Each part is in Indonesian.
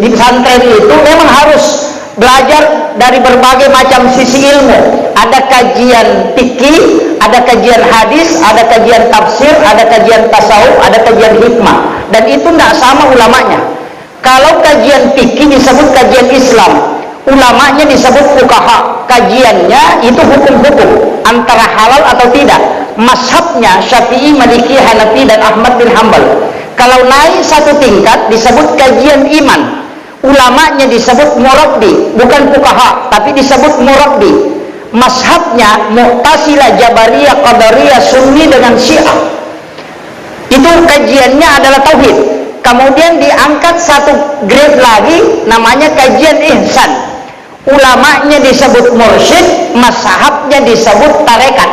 di pesantren itu memang harus belajar dari berbagai macam sisi ilmu. Ada kajian fikih, ada kajian hadis, ada kajian tafsir, ada kajian tasawuf, ada kajian hikmah, dan itu tidak sama ulamanya. Kalau kajian fikih disebut kajian Islam, ulamanya disebut fuqaha, kajiannya itu hukum-hukum antara halal atau tidak. Mazhabnya Syafi'i, Maliki, Hanafi, dan Ahmad bin Hambal. Kalau naik satu tingkat disebut kajian iman, ulamanya disebut murabbi, bukan fuqaha, tapi disebut murabbi. Mazhabnya Mu'tazilah, Jabariyah, Qadariyah, Sunni dengan Syiah. Itu kajiannya adalah tauhid. Kemudian diangkat satu grade lagi, namanya kajian ihsan. Ulamanya disebut mursyid, mazhabnya disebut tarekat.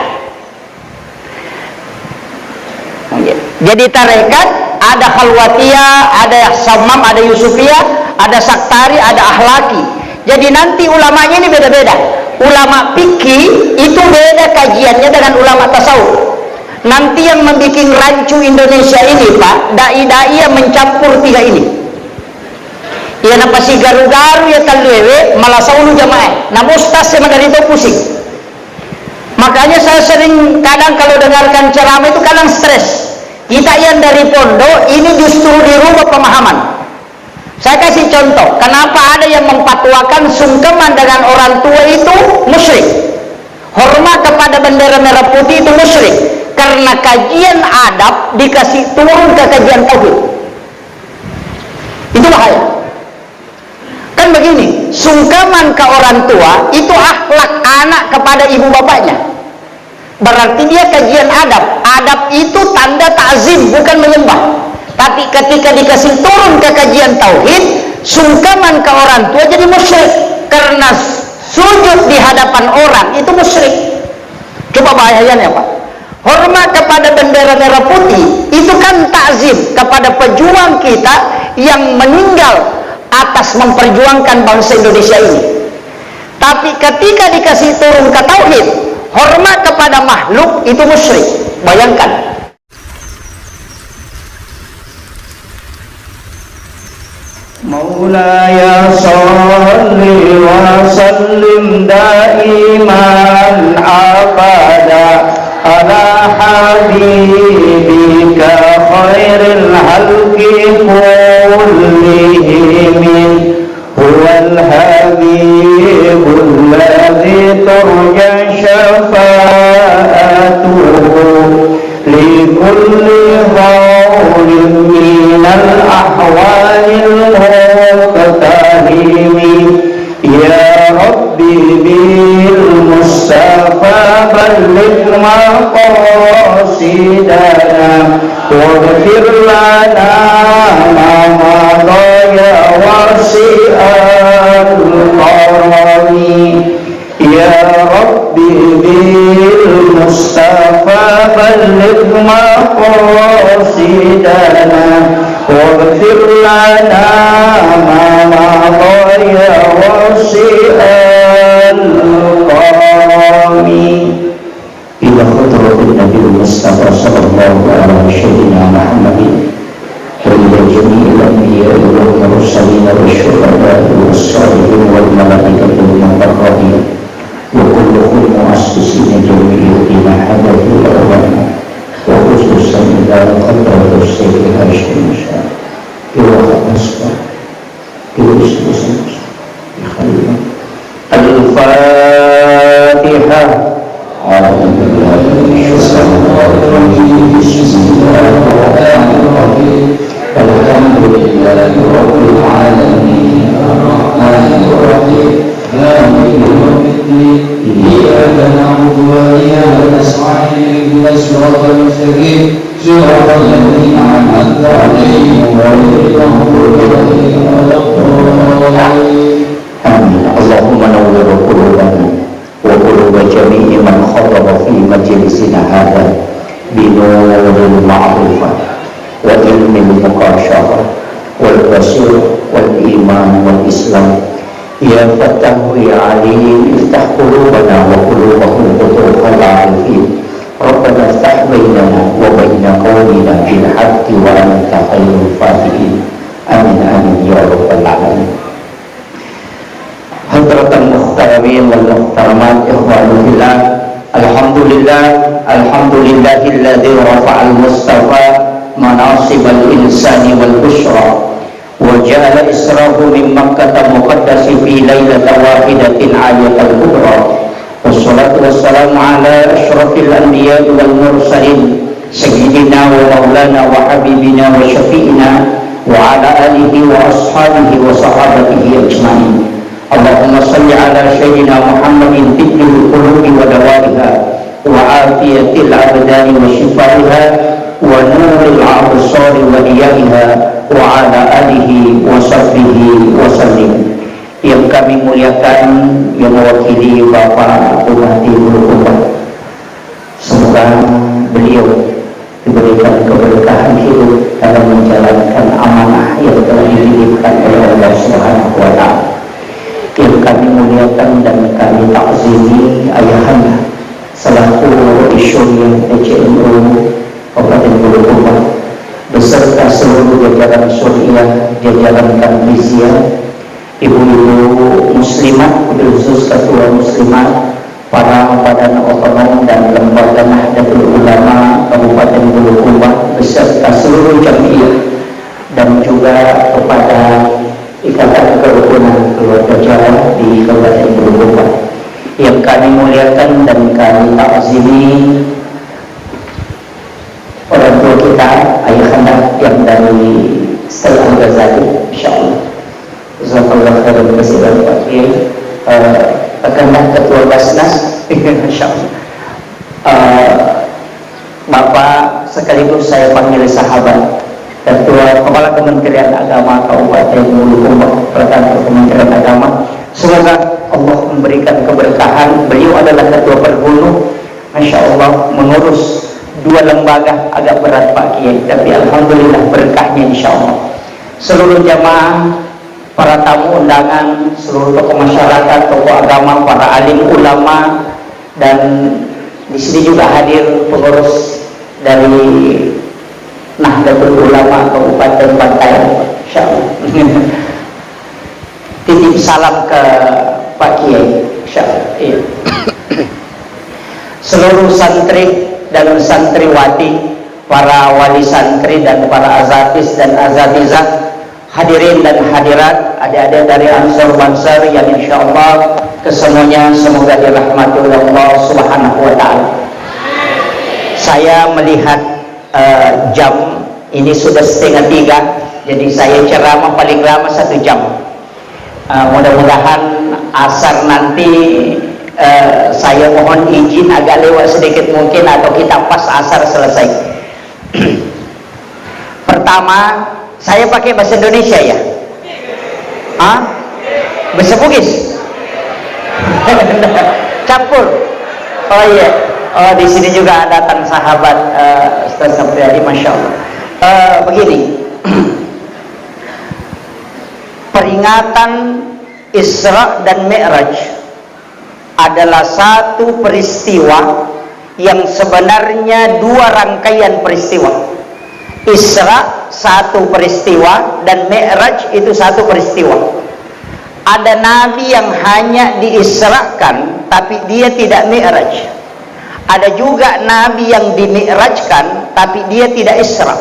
Jadi tarekat ada khalwatiyah, ada samam, ada yusufiyah, ada saktari, ada ahlaki. Jadi nanti ulamanya ini beda-beda. Ulama fikih itu beda kajiannya dengan ulama tasawuf. Nanti yang membuat rancu Indonesia ini, Pak, dai-dai yang mencampur tiga ini. Ya napa si garu-garu ya talwewe malah saulu jamaah. Nah ustaz yang dari itu pusing. Makanya saya sering kadang kalau dengarkan ceramah itu kadang stres. Kita yang dari pondok ini justru dirubah pemahaman. Saya kasih contoh, kenapa ada yang memfatwakan sungkeman dengan orang tua itu musyrik, hormat kepada bendera merah putih itu musyrik, karena kajian adab dikasih turun ke kajian tauhid. Itu bahaya. Kan begini, sungkeman ke orang tua itu akhlak anak kepada ibu bapaknya. Berarti dia kajian adab. Adab itu tanda ta'zim, bukan menyembah. Tapi ketika dikasih turun ke kajian tauhid, sungkaman ke orang tua jadi musyrik. Karena sujud di hadapan orang itu musyrik. Coba bahayanya, Pak. Hormat kepada bendera merah putih itu kan ta'zim kepada pejuang kita yang meninggal atas memperjuangkan bangsa Indonesia ini. Tapi ketika dikasih turun ke tauhid, hormat kepada makhluk itu musyrik. Bayangkan. Maulaya salli wa sallim daiman abada ala habibika khairil halqi kullihim huwal habibul ladzi turja syafa'atuhu likulli qawlin minal ahwalil muqtahimi ya rabbi bil mustafa balligh maqasidana waghfir lana ma madaya wasi'al qarami ya rabbi bil mustafa balligh maqasidana waghfir lana ma madaya wasi'al qarami ila khutratin Nabi Mustafa sallallahu alaihi wasallam Muhammadin wa ila jami'il anbiya wal mursalin wasyuhada wassalihin wal malaikati wal muqarrabin wa kullu mu'assisin jami'in hadathi al-awwal wa khususan ila qadra sayyid Hashim Shah ila asfa ila ismusa al-Fatihah. Allahumma nawwir qulubana wa qulub jami'i man khataba fi majlisina hadha bi nuril ma'rifah wa ilmil muqasyarah wal basir wal iman wal islam ya fatahu ya alim iftah qulubana wa qulubahum qutuqal arifin rabbana iftah bainana wa baina qawmina bil haqqi wa anta khairul fatihin amin amin ya rabbal alamin. wal muhtaramat, ikhwani fillah. Alhamdulillahilladzi rafa'al mustafa manasibal insani wal busyra wa ja'ala israhu min Makkah muqaddasi fi lailatin wahidatin 'aliyatil kubra. Wassalatu wassalamu ala asyrafil anbiya'i wal mursalin sayyidina wa maulana wa habibina wa syafi'ina wa ala alihi wa ashabihi wa sahabatihi ajma'in. Allahumma salli ala sayyidina Muhammadin tibbil qulubi wa dawaiha wa afiyatil abdani wa shifaiha wa nuril absari wa diyaiha wa ala alihi wa sahbihi wa sallim. Yang kami muliakan, yang mewakili Bapak Bupati Bulukumba, semoga beliau diberikan keberkahan hidup dalam menjalankan amanah yang telah dititipkan oleh Allah Subhanahu wa Ta'ala. Yang kami muliakan dan kami takzimi ayahanda selaku Isyuriah PCNU Kabupaten Bulukumba beserta seluruh jajaran Suriah, jajaran Kanvizia, ibu-ibu muslimat, khusus ketua muslimat, para badan otonom dan lembaga Nahdlatul Ulama Kabupaten Bulukumba beserta seluruh jamiah, dan juga kepada Ikatan Kerukunan Keluarga Jawa di Kabupaten Bulukumba yang kami muliakan dan kami takzimi orang tua kita, ayahanda yang dari Setelah Al-Ghazali, insyaallah. Jazakallahu khairan katsiran Pak Kiai. Rekan Ketua Basnas, insyaallah. Bapak sekaligus saya panggil sahabat, Ketua Kepala Kementerian Agama Kabupaten Bulukumba, Perdana Kementerian Agama. Semoga Allah memberikan keberkahan. Beliau adalah Ketua Perhulu, Masya Allah, mengurus 2 lembaga, agak berat Pak Kiai, tapi alhamdulillah berkahnya insya Allah. Seluruh jamaah, para tamu undangan, seluruh tokoh masyarakat, tokoh agama, para alim ulama, dan di sini juga hadir pengurus dari Nahdlatul Ulama Kabupaten Bantayan, insyaallah. Titip salam ke Pak Kiai, insyaallah. Iya. Seluruh santri dan santriwati, para wali santri dan para azatis dan azatizah, hadirin dan hadirat, adik-adik dari Ansor Bansar yang insyaallah kesemuanya semoga dirahmati oleh Allah Subhanahu wa Ta'ala. Saya melihat jam ini sudah 2:30, jadi saya ceramah paling lama 1 jam. Mudah-mudahan asar nanti saya mohon izin agak lewat sedikit mungkin, atau kita pas asar selesai. Pertama, saya pakai bahasa Indonesia ya? Bahasa Bugis? Campur? Oh iya. Oh, di sini juga datang sahabat Ustaz Sapriyadi, Masya Allah. Begini, peringatan Isra dan Mi'raj adalah satu peristiwa yang sebenarnya 2 rangkaian peristiwa. Isra satu peristiwa dan Mi'raj itu satu peristiwa. Ada nabi yang hanya diisrakan tapi dia tidak Mi'raj. Ada juga nabi yang dimi'rajkan tapi dia tidak Isra.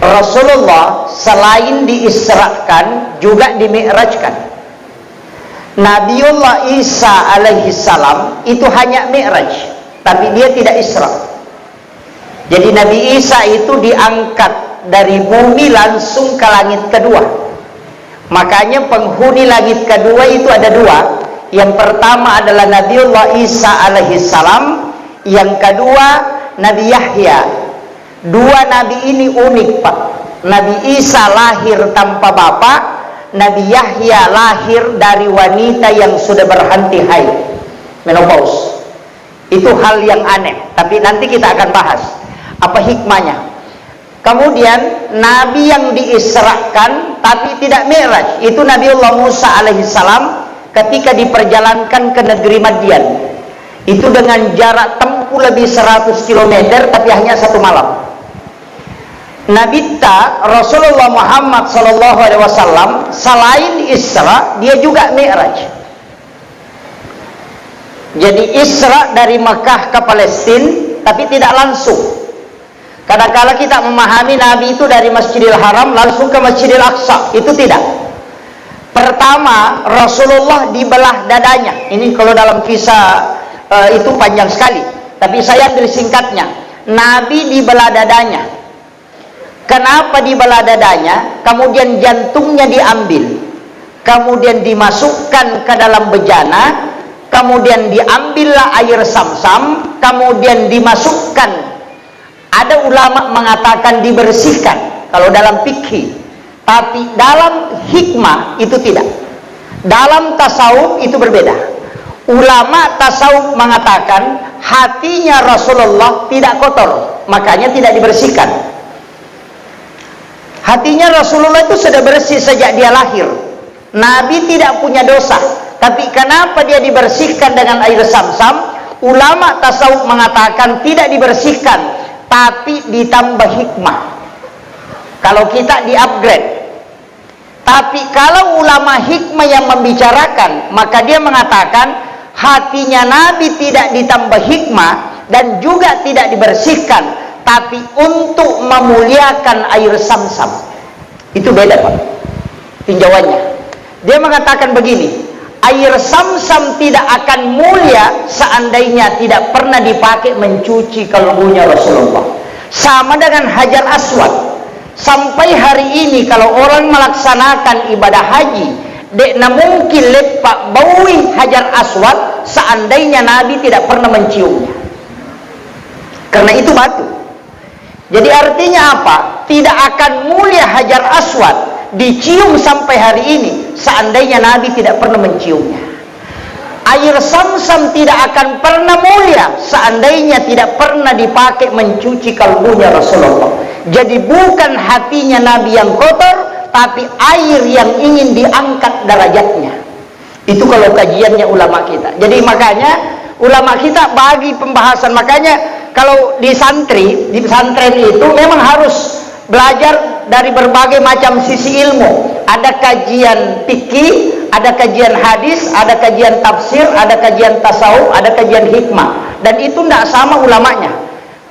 Rasulullah selain diisrakan juga dimi'rajkan. Nabiullah Isa alaihi salam itu hanya Mi'raj tapi dia tidak Isra. Jadi Nabi Isa itu diangkat dari bumi langsung ke langit kedua. Makanya penghuni langit kedua itu ada 2. Yang pertama adalah Nabiullah Isa alaihi salam, yang kedua Nabi Yahya. 2 nabi ini unik Pak. Nabi Isa lahir tanpa bapak, Nabi Yahya lahir dari wanita yang sudah berhenti haid, menopause. Itu hal yang aneh, tapi nanti kita akan bahas apa hikmahnya. Kemudian nabi yang diisrakan tapi tidak Mi'raj itu Nabiullah Musa alaihi salam ketika diperjalankan ke negeri Madian. Itu dengan jarak tempuh lebih 100 km tapi hanya 1 malam. Nabi Rasulullah Muhammad SAW selain Isra dia juga Mi'raj. Jadi Isra dari Mekah ke Palestina, tapi tidak langsung. Kadang-kala kita memahami Nabi itu dari Masjidil Haram langsung ke Masjidil Aqsa, itu tidak. Pertama, Rasulullah dibelah dadanya. Ini kalau dalam kisah itu panjang sekali, tapi saya ambil singkatnya. Nabi dibelah dadanya. Kenapa dibelah dadanya? Kemudian jantungnya diambil, kemudian dimasukkan ke dalam bejana, kemudian diambillah air Sam-Sam, kemudian dimasukkan. Ada ulama mengatakan dibersihkan kalau dalam fikih, tapi dalam hikmah itu tidak. Dalam tasawuf itu berbeda. Ulama tasawuf mengatakan hatinya Rasulullah tidak kotor, makanya tidak dibersihkan. Hatinya Rasulullah itu sudah bersih sejak dia lahir. Nabi tidak punya dosa, tapi kenapa dia dibersihkan dengan air Sam-Sam? Ulama tasawuf mengatakan tidak dibersihkan, tapi ditambah hikmah. Kalau kita di-upgrade. Tapi kalau ulama hikmah yang membicarakan, maka dia mengatakan hatinya Nabi tidak ditambah hikmah dan juga tidak dibersihkan, tapi untuk memuliakan air Sam-Sam. Itu beda, Pak, tinjauannya. Dia mengatakan begini, air Sam-Sam tidak akan mulia seandainya tidak pernah dipakai mencuci kalbunya Rasulullah. Sama dengan Hajar Aswad. Sampai hari ini kalau orang melaksanakan ibadah haji, dekna mungkin lepak baui Hajar Aswad seandainya Nabi tidak pernah menciumnya. Karena itu batu. Jadi artinya apa? Tidak akan mulia Hajar Aswad dicium sampai hari ini seandainya Nabi tidak pernah menciumnya. Air Sam-Sam tidak akan pernah mulia seandainya tidak pernah dipakai mencuci kalbunya Rasulullah. Jadi bukan hatinya Nabi yang kotor, tapi air yang ingin diangkat derajatnya. Itu kalau kajiannya ulama kita. Jadi makanya ulama kita bagi pembahasan, makanya kalau di pesantren itu memang harus belajar dari berbagai macam sisi ilmu. Ada kajian fikih, ada kajian hadis, ada kajian tafsir, ada kajian tasawuf, ada kajian hikmah. Dan itu tidak sama ulamanya.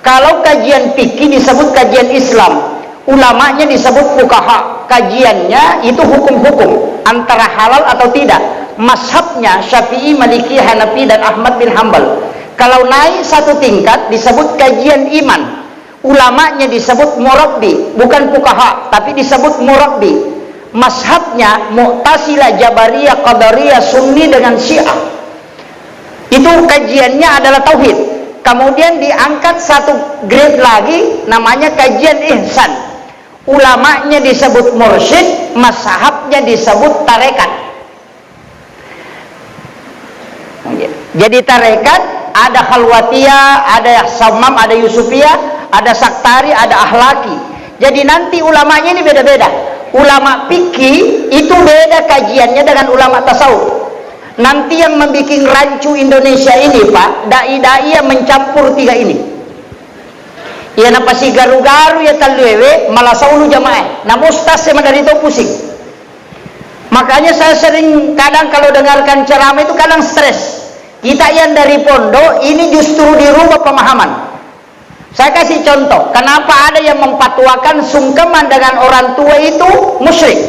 Kalau kajian fikih disebut kajian Islam, ulamanya disebut fuqaha. Kajiannya itu hukum-hukum antara halal atau tidak. Mazhabnya Syafi'i, Maliki, Hanafi dan Ahmad bin Hambal. Kalau naik satu tingkat disebut kajian iman. Ulamanya disebut murabbi, bukan fuqaha, tapi disebut murabbi. Mazhabnya Mu'tazilah, Jabariyah, Qadariyah, Sunni dengan Syiah. Itu kajiannya adalah tauhid. Kemudian diangkat satu grade lagi namanya kajian ihsan. Ulamanya disebut mursyid, mazhabnya disebut tarekat. Jadi tarekat ada khalwatiyah, ada samam, ada yusufiyah, ada saktari, ada ahlaki. Jadi nanti ulamanya ini beda-beda. Ulama fikih itu beda kajiannya dengan ulama tasawuf. Nanti yang membuat rancu Indonesia ini, Pak, dai-dai yang mencampur tiga ini. Ya napa si garu-garu ya talwewe malah saulu jamaah. Nah ustaz saya dari itu pusing. Makanya saya sering kadang kalau dengarkan ceramah itu kadang stres. Kita yang dari pondok ini justru dirubah pemahaman. Saya kasih contoh, kenapa ada yang mempatwakan sungkeman dengan orang tua itu musyrik,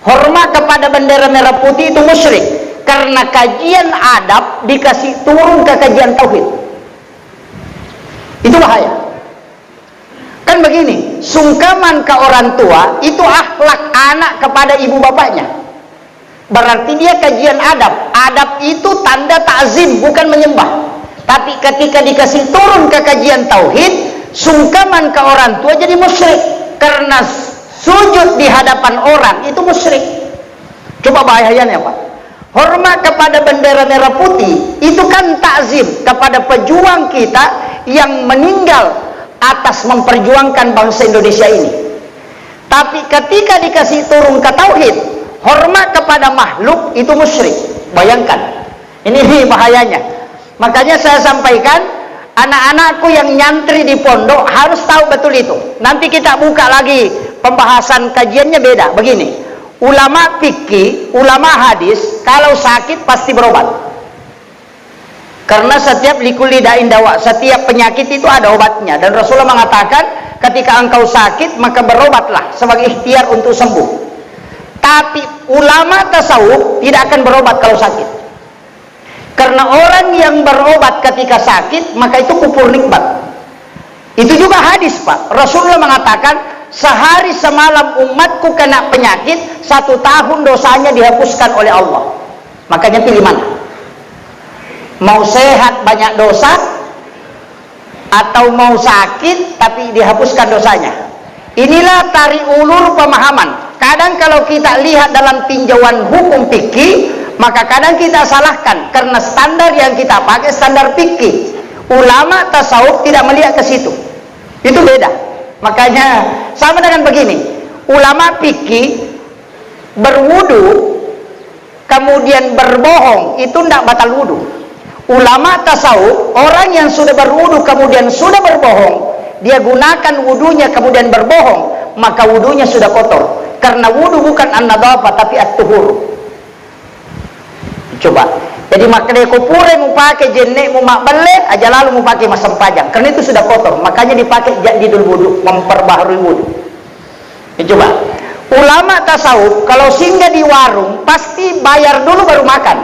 hormat kepada bendera merah putih itu musyrik, karena kajian adab dikasih turun ke kajian tauhid. Itu bahaya. Kan begini, sungkeman ke orang tua itu akhlak anak kepada ibu bapaknya. Berarti dia kajian adab. Adab itu tanda takzim, bukan menyembah. Tapi ketika dikasih turun ke kajian tauhid, sungkaman ke orang tua jadi musyrik. Karena sujud di hadapan orang itu musyrik. Coba bahayanya, Pak. Hormat kepada bendera merah putih itu kan takzim kepada pejuang kita yang meninggal atas memperjuangkan bangsa Indonesia ini. Tapi ketika dikasih turun ke tauhid, hormat kepada makhluk itu musyrik. Bayangkan, ini bahayanya. Makanya saya sampaikan, anak-anakku yang nyantri di pondok harus tahu betul itu. Nanti kita buka lagi pembahasan kajiannya beda. Begini, ulama fikih, ulama hadis, kalau sakit pasti berobat. Karena setiap likulli da'in dawa, setiap penyakit itu ada obatnya. Dan Rasulullah mengatakan, ketika engkau sakit maka berobatlah sebagai ikhtiar untuk sembuh. Tapi ulama tasawuf tidak akan berobat kalau sakit. Karena orang yang berobat ketika sakit maka itu kufur nikmat. Itu juga hadis, Pak. Rasulullah mengatakan, sehari semalam umatku kena penyakit, 1 tahun dosanya dihapuskan oleh Allah. Makanya pilih mana? Mau sehat banyak dosa, atau mau sakit tapi dihapuskan dosanya? Inilah tarik ulur pemahaman. Kadang kalau kita lihat dalam tinjauan hukum fikih, maka kadang kita salahkan karena standar yang kita pakai standar fikih. Ulama tasawuf tidak melihat ke situ. Itu beda. Makanya sama dengan begini, ulama fikih berwudu kemudian berbohong itu tidak batal wudu. Ulama tasawuf, orang yang sudah berwudu kemudian sudah berbohong, dia gunakan wudunya kemudian berbohong, maka wudunya sudah kotor. Karena wudu bukan an-nadhafah tapi at-tuhur. Coba. Jadi makanya kupure mu pakai jenek mu mak balik aja lalu mu pakai masam pajang. Karena itu sudah kotor, makanya dipakai jadidul wudu, memperbaharui wudu. Coba. Ulama tasawuf kalau singgah di warung pasti bayar dulu baru makan.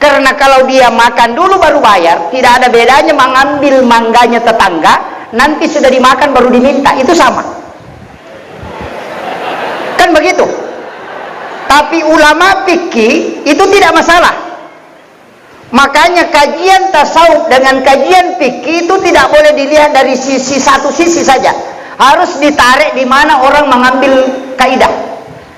Karena kalau dia makan dulu baru bayar, tidak ada bedanya mengambil mangganya tetangga, nanti sudah dimakan baru diminta, itu sama. Kan begitu. Tapi ulama fikih itu tidak masalah. Makanya kajian tasawuf dengan kajian fikih itu tidak boleh dilihat dari sisi satu sisi saja. Harus ditarik di mana orang mengambil kaidah.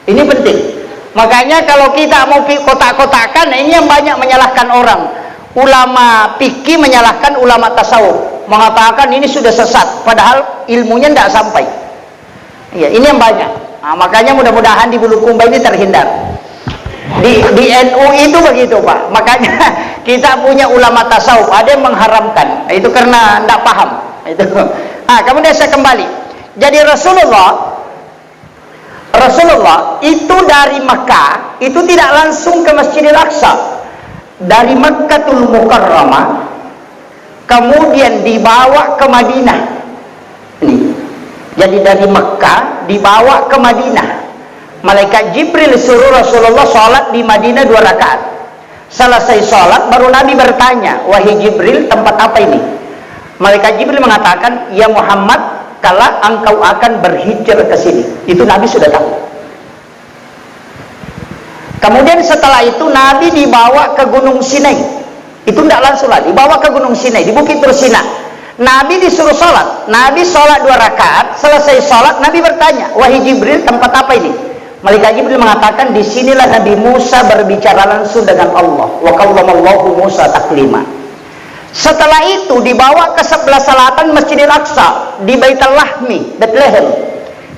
Ini penting. Makanya kalau kita mau kotak-kotakan, ini yang banyak menyalahkan orang. Ulama fikih menyalahkan ulama tasawuf, mengatakan ini sudah sesat, padahal ilmunya tidak sampai. Ya, ini yang banyak. Nah, makanya mudah-mudahan di Bulukumba ini terhindar. Di NU itu begitu, Pak. Makanya kita punya ulama tasawuf, ada yang mengharamkan. Itu karena tidak paham. Itu. Ah, kemudian saya kembali. Jadi Rasulullah itu dari Mekah itu tidak langsung ke Masjidil Aqsa. Dari Makkatul Mukarramah kemudian dibawa ke Madinah. Ini. Jadi dari Mekah dibawa ke Madinah. Malaikat Jibril suruh Rasulullah sholat di Madinah 2 rakaat. Selesai sholat baru Nabi bertanya, wahai Jibril, tempat apa ini? Malaikat Jibril mengatakan, ya Muhammad, kala engkau akan berhijrah ke sini. Itu Nabi sudah tahu. Kemudian setelah itu Nabi dibawa ke Gunung Sinai. Itu tidak langsung lagi, dibawa ke Gunung Sinai, di Bukit Tursina. Nabi disuruh sholat. Nabi sholat 2 rakaat. Selesai sholat Nabi bertanya, wahai Jibril, tempat apa ini? Malaikat Jibril mengatakan, disinilah Nabi Musa berbicara langsung dengan Allah. Wa kallamallahu Musa taklima. Setelah itu dibawa ke sebelah selatan Masjidil Aqsa di Baitul Lahmi, Bethlehem.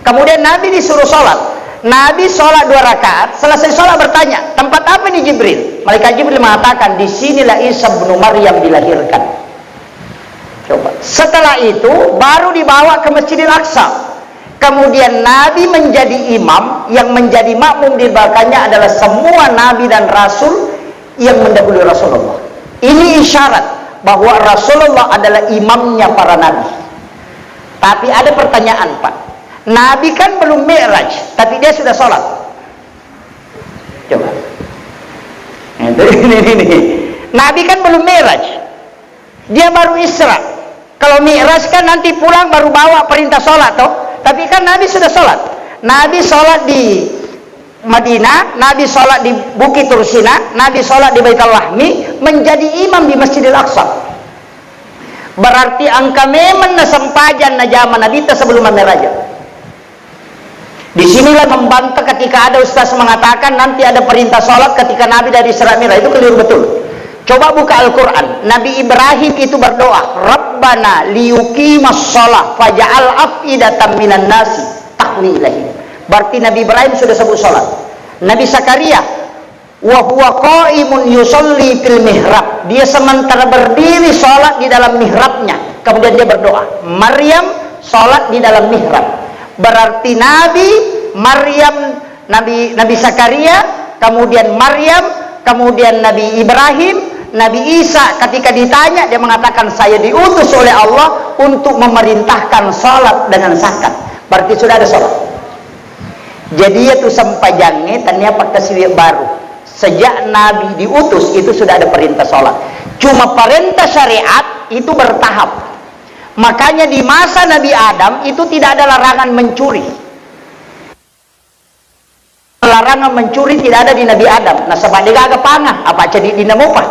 Kemudian Nabi disuruh sholat. Nabi sholat 2 rakaat. Selesai sholat bertanya, tempat apa ini Jibril? Malaikat Jibril mengatakan, disinilah Isa bin Maryam dilahirkan. Coba. Setelah itu baru dibawa ke Masjidil Aqsa. Kemudian Nabi menjadi imam, yang menjadi makmum di belakangnya adalah semua Nabi dan Rasul yang mendahului Rasulullah. Ini isyarat bahwa Rasulullah adalah imamnya para Nabi. Tapi ada pertanyaan, Pak. Nabi kan belum Mi'raj, tapi dia sudah sholat. Coba. Ini. Nabi kan belum Mi'raj, dia baru Isra. Kalau Mi'raj kan nanti pulang baru bawa perintah sholat, toh. Tapi kan Nabi sudah sholat. Nabi sholat di Madinah, Nabi sholat di Bukit Tursina, Nabi sholat di Baitul Lahmi, menjadi imam di Masjidil Aqsa. Berarti angka memang nasampajan na zaman Nabi sebelum Mi'raj. Disinilah membantah ketika ada ustaz mengatakan nanti ada perintah sholat ketika Nabi dari Isra Mi'raj. Itu keliru betul. Coba buka Al-Quran. Nabi Ibrahim itu berdoa, Rabbana liyuqimas sholah faja'al af'idatan minan nasi tahwi ilaihim. Berarti Nabi Ibrahim sudah sebut sholat. Nabi Zakaria, wa huwa qa'imun yusolli fil mihrab. Dia sementara berdiri sholat di dalam mihrabnya. Kemudian dia berdoa. Maryam sholat di dalam mihrab. Berarti Nabi, Maryam, Nabi Zakaria, kemudian Maryam, kemudian Nabi Ibrahim, Nabi Isa ketika ditanya, dia mengatakan, saya diutus oleh Allah untuk memerintahkan sholat dengan zakat. Berarti sudah ada sholat. Jadi itu sempajangnya tanya pakai siwik baru. Sejak Nabi diutus itu sudah ada perintah sholat. Cuma perintah syariat itu bertahap. Makanya di masa Nabi Adam itu tidak ada larangan mencuri. Larangan mencuri tidak ada di Nabi Adam. Nah sebab dia agak panah, apa jadi dinamopah.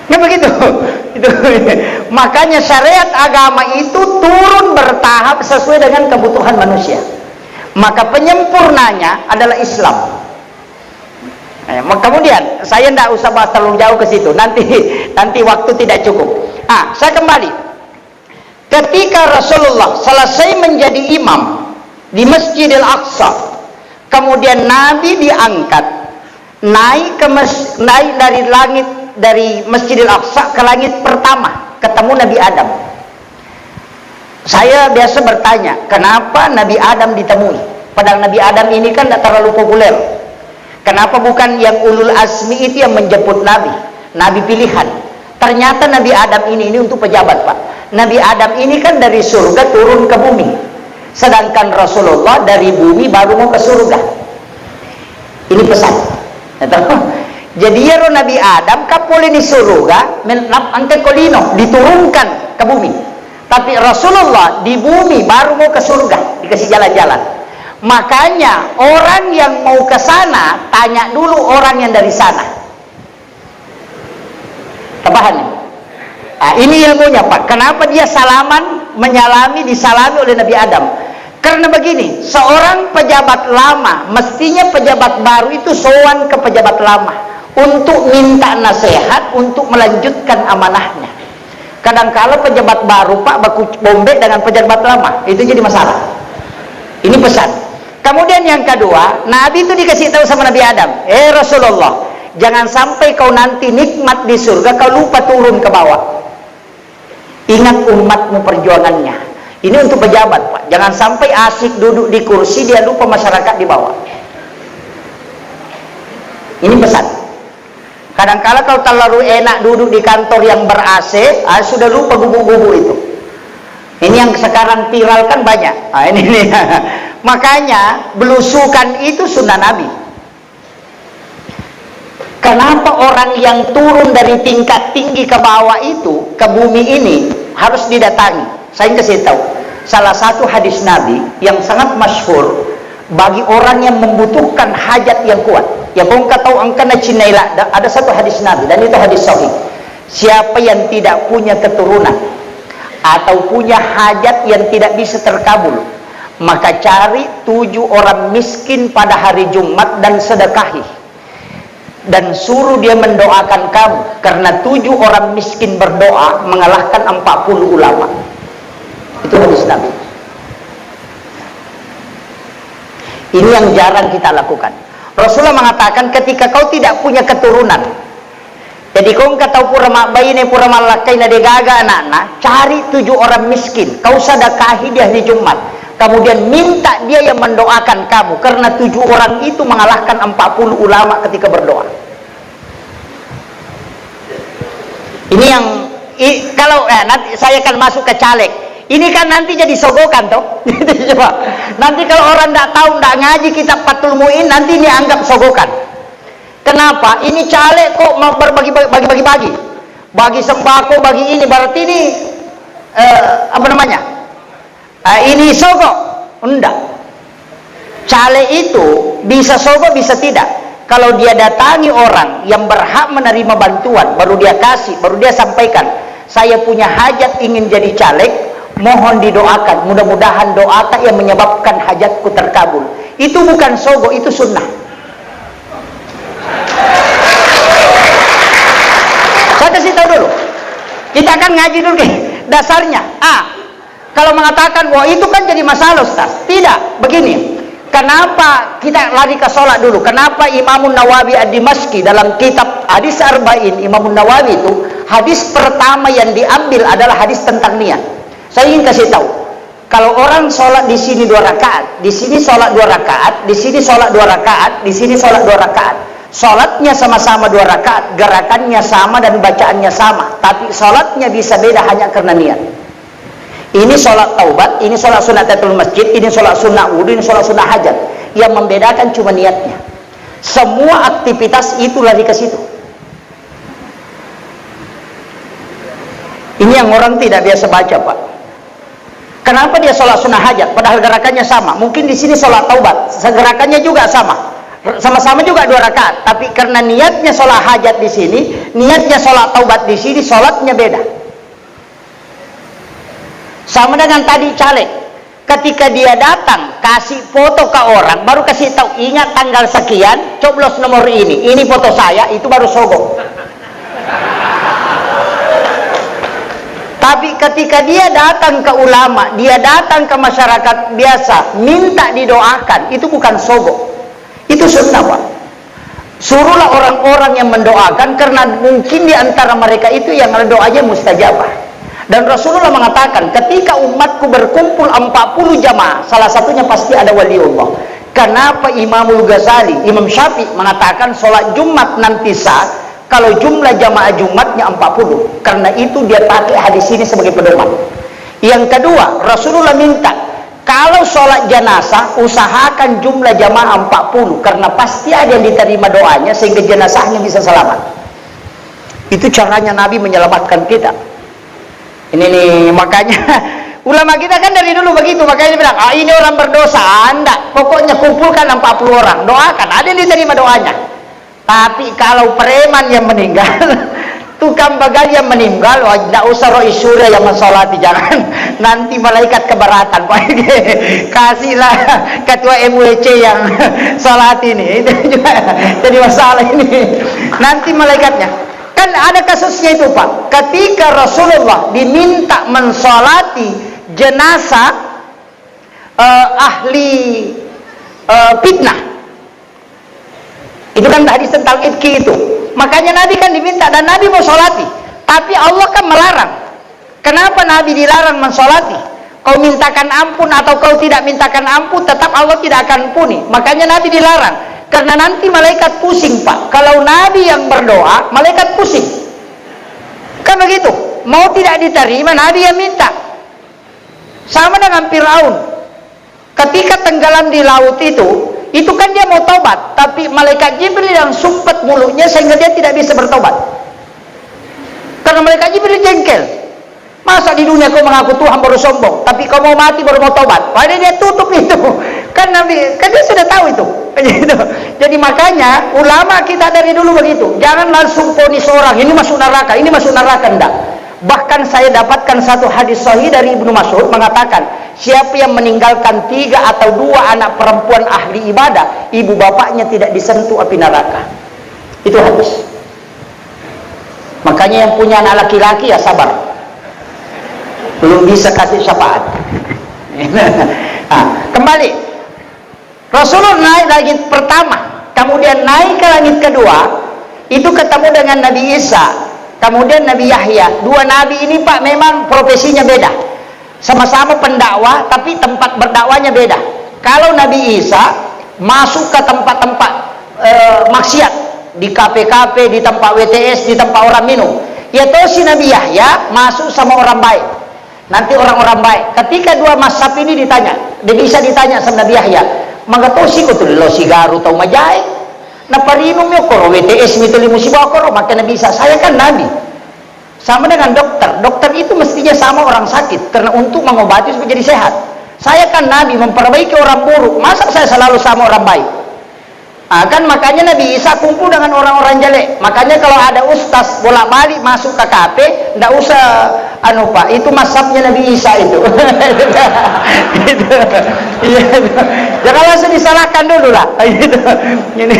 Nah begitu. Makanya syariat agama itu turun bertahap sesuai dengan kebutuhan manusia. Maka penyempurnanya adalah Islam. Kemudian saya tidak usah bahas terlalu jauh ke situ. Nanti waktu tidak cukup. Saya kembali. Ketika Rasulullah selesai menjadi imam di Masjidil Aqsa, kemudian Nabi diangkat naik dari langit, dari Masjidil Aqsa ke langit pertama, ketemu Nabi Adam. Saya biasa bertanya, kenapa Nabi Adam ditemui? Padahal Nabi Adam ini kan tidak terlalu populer. Kenapa bukan yang ulul azmi itu yang menjemput Nabi? Nabi pilihan. Ternyata Nabi Adam ini untuk pejabat, Pak. Nabi Adam ini kan dari surga turun ke bumi. Sedangkan Rasulullah dari bumi baru mau ke surga. Ini pesan. Jadi ya Nabi Adam kapoleh di surga, angkat kolino, diturunkan ke bumi. Tapi Rasulullah di bumi baru mau ke surga, dikasih jalan-jalan. Makanya orang yang mau ke sana tanya dulu orang yang dari sana. Paham? Ini ilmunya, Pak. Kenapa dia salaman, menyalami, disalami oleh Nabi Adam? Karena begini, seorang pejabat lama, mestinya pejabat baru itu sowan ke pejabat lama untuk minta nasihat, untuk melanjutkan amanahnya. Kadang-kala pejabat baru, Pak, baku bombek dengan pejabat lama, itu jadi masalah. Ini pesan. Kemudian yang kedua, Nabi itu dikasih tahu sama Nabi Adam, Rasulullah, jangan sampai kau nanti nikmat di surga, kau lupa turun ke bawah. Ingat umatmu perjuangannya. Ini untuk pejabat, Pak. Jangan sampai asik duduk di kursi, dia lupa masyarakat di bawah. Ini pesan. Kadang-kala kalau terlalu enak duduk di kantor yang ber-AC, sudah lupa gubuk-gubuk itu. Ini yang sekarang viral kan banyak. Ini. Makanya belusukan itu sunnah Nabi. Kenapa orang yang turun dari tingkat tinggi ke bawah itu, ke bumi ini, harus didatangi? Saya kasih tahu. Salah satu hadis Nabi yang sangat masyhur bagi orang yang membutuhkan hajat yang kuat. Ya kau tahu angkana cinaila, ada satu hadis Nabi dan itu hadis sahih. Siapa yang tidak punya keturunan atau punya hajat yang tidak bisa terkabul, maka cari 7 orang miskin pada hari Jumat dan sedekahi. Dan suruh dia mendoakan kamu, karena 7 orang miskin berdoa mengalahkan 40 ulama. Itu hadis Nabi. Ini yang jarang kita lakukan. Rasulullah mengatakan ketika kau tidak punya keturunan, jadi kau tahu pura mak bayi ne pura malakai na degaga anak-anak, cari 7 orang miskin, kau sedekahi di hari Jumat, kemudian minta dia yang mendoakan kamu, karena 7 orang itu mengalahkan 40 ulama ketika berdoa. Ini yang kalau nanti saya akan masuk ke caleg. Ini kan nanti jadi sogokan toh. Coba. Nanti kalau orang tidak tahu, tidak ngaji kitab Fathul Mu'in, nanti ini anggap sogokan. Kenapa? Ini caleg kok mau berbagi-bagi. Bagi sembako, bagi ini, berarti ini apa namanya? Ini sogok. Enggak. Caleg itu bisa sogok, bisa tidak. Kalau dia datangi orang yang berhak menerima bantuan, baru dia kasih, baru dia sampaikan, saya punya hajat ingin jadi caleg, mohon didoakan, mudah-mudahan doa yang menyebabkan hajatku terkabul. Itu bukan sogo, itu sunnah. Saya kasih tahu dulu. Kita akan ngaji dulu nih dasarnya. Kalau mengatakan bahwa itu kan jadi masalah, Ustaz. Tidak, begini. Kenapa kita lari ke sholat dulu? Kenapa Imam Nawawi Ad-Dimashqi dalam kitab Hadis Arba'in, Imam Nawawi itu hadis pertama yang diambil adalah hadis tentang niat. Saya ingin kasih tahu, kalau orang sholat di sini 2 rakaat, di sini sholat 2 rakaat, di sini sholat 2 rakaat, di sini sholat 2 rakaat, Sholatnya sama-sama 2 rakaat, gerakannya sama dan bacaannya sama, tapi sholatnya bisa beda hanya karena niat. Ini sholat taubat, ini sholat sunat tahiyatul masjid, ini sholat sunnah wudu, ini sholat sunnah hajat. Yang membedakan cuma niatnya. Semua aktivitas itu lari ke situ. Ini yang orang tidak biasa baca, Pak. Kenapa dia sholat sunnah hajat padahal gerakannya sama? Mungkin di sini sholat taubat, gerakannya juga sama. Sama-sama juga 2 rakaat, tapi karena niatnya sholat hajat di sini, niatnya sholat taubat di sini, sholatnya beda. Sama dengan tadi caleg, ketika dia datang kasih foto ke orang, baru kasih tahu ingat tanggal sekian, coblos nomor ini foto saya, itu baru sogok. Tapi ketika dia datang ke ulama, dia datang ke masyarakat biasa, minta didoakan, itu bukan sogok. Itu sunnah, Pak. Suruhlah orang-orang yang mendoakan, karena mungkin di antara mereka itu yang doanya mustajabah. Dan Rasulullah mengatakan, ketika umatku berkumpul 40 jamaah, salah satunya pasti ada waliullah. Kenapa Imamul Ghazali, Imam Syafi'i mengatakan sholat Jumat nanti sah kalau jumlah jamaah Jumatnya 40? Karena itu dia pakai hadis ini sebagai pedoman. Yang kedua, Rasulullah minta, kalau sholat jenazah usahakan jumlah jamaah 40, karena pasti ada yang diterima doanya sehingga jenazahnya bisa selamat. Itu caranya Nabi menyelamatkan kita. Ini nih, makanya ulama kita kan dari dulu begitu. Makanya dia bilang, ini orang berdosa. Anda pokoknya kumpulkan 40 orang, doakan, ada yang diterima doanya. Tapi kalau preman yang meninggal, tukang bagal yang meninggal, tidak usah roh surya yang mensolati, jangan. Nanti malaikat keberatan, Pak. Kasihlah ketua MWC yang sholat ini. Itu juga jadi masalah ini. Nanti malaikatnya. Kan ada kasusnya itu, Pak. Ketika Rasulullah diminta mensolati jenazah ahli fitnah. Itu kan hadis tentang Ifki itu. Makanya Nabi kan diminta, dan Nabi mau sholati, tapi Allah kan melarang. Kenapa Nabi dilarang mensolati? Kau mintakan ampun atau kau tidak mintakan ampun, tetap Allah tidak akan ampuni. Makanya Nabi dilarang, karena nanti malaikat pusing, Pak. Kalau Nabi yang berdoa, malaikat pusing. Kan begitu. Mau tidak diterima, Nabi yang minta. Sama dengan Fir'aun. Ketika tenggelam di laut itu kan dia mau taubat, tapi malaikat Jibril yang sumpet mulutnya sehingga dia tidak bisa bertobat. Karena malaikat Jibril jengkel. Masa di dunia kau mengaku Tuhan baru sombong, tapi kau mau mati baru mau taubat? Padahal dia tutup itu. Kan Nabi, kan dia sudah tahu itu. Jadi makanya ulama kita dari dulu begitu. Jangan langsung vonis orang, ini masuk neraka, ini masuk neraka, enggak. Bahkan saya dapatkan satu hadis sahih dari Ibnu Mas'ud mengatakan, siapa yang meninggalkan 3 atau 2 anak perempuan ahli ibadah, ibu bapaknya tidak disentuh api neraka. Itu hadis. Makanya yang punya anak laki-laki ya sabar, belum bisa kasih syafaat. Kembali, Rasulullah naik langit pertama, kemudian naik ke langit kedua, itu ketemu dengan Nabi Isa, kemudian Nabi Yahya. 2 nabi ini, Pak, memang profesinya beda. Sama-sama pendakwah, tapi tempat berdakwahnya beda. Kalau Nabi Isa masuk ke tempat-tempat maksiat, di kafe-kafe, di tempat WTS, di tempat orang minum. Yaitu si Nabi Yahya masuk sama orang baik. Nanti orang-orang baik. Ketika 2 mazhab ini ditanya, dia bisa ditanya sama Nabi Yahya, "Mangatosi ko tuh lo sigaru tau majai? Na parinum yo koro WTS mituli musibah koro." Maka Nabi Isa, saya kan Nabi. Sama dengan dokter. Dokter itu mestinya sama orang sakit, karena untuk mengobati supaya jadi sehat. Saya kan Nabi, memperbaiki orang buruk. Masa saya selalu sama orang baik? Kan makanya Nabi Isa kumpul dengan orang-orang jelek. Makanya kalau ada ustaz bolak-balik masuk ke kafe, ndak usah Pak, itu mazhabnya Nabi Isa itu. Itu. Jangan langsung disalahkan dulu lah. Ini.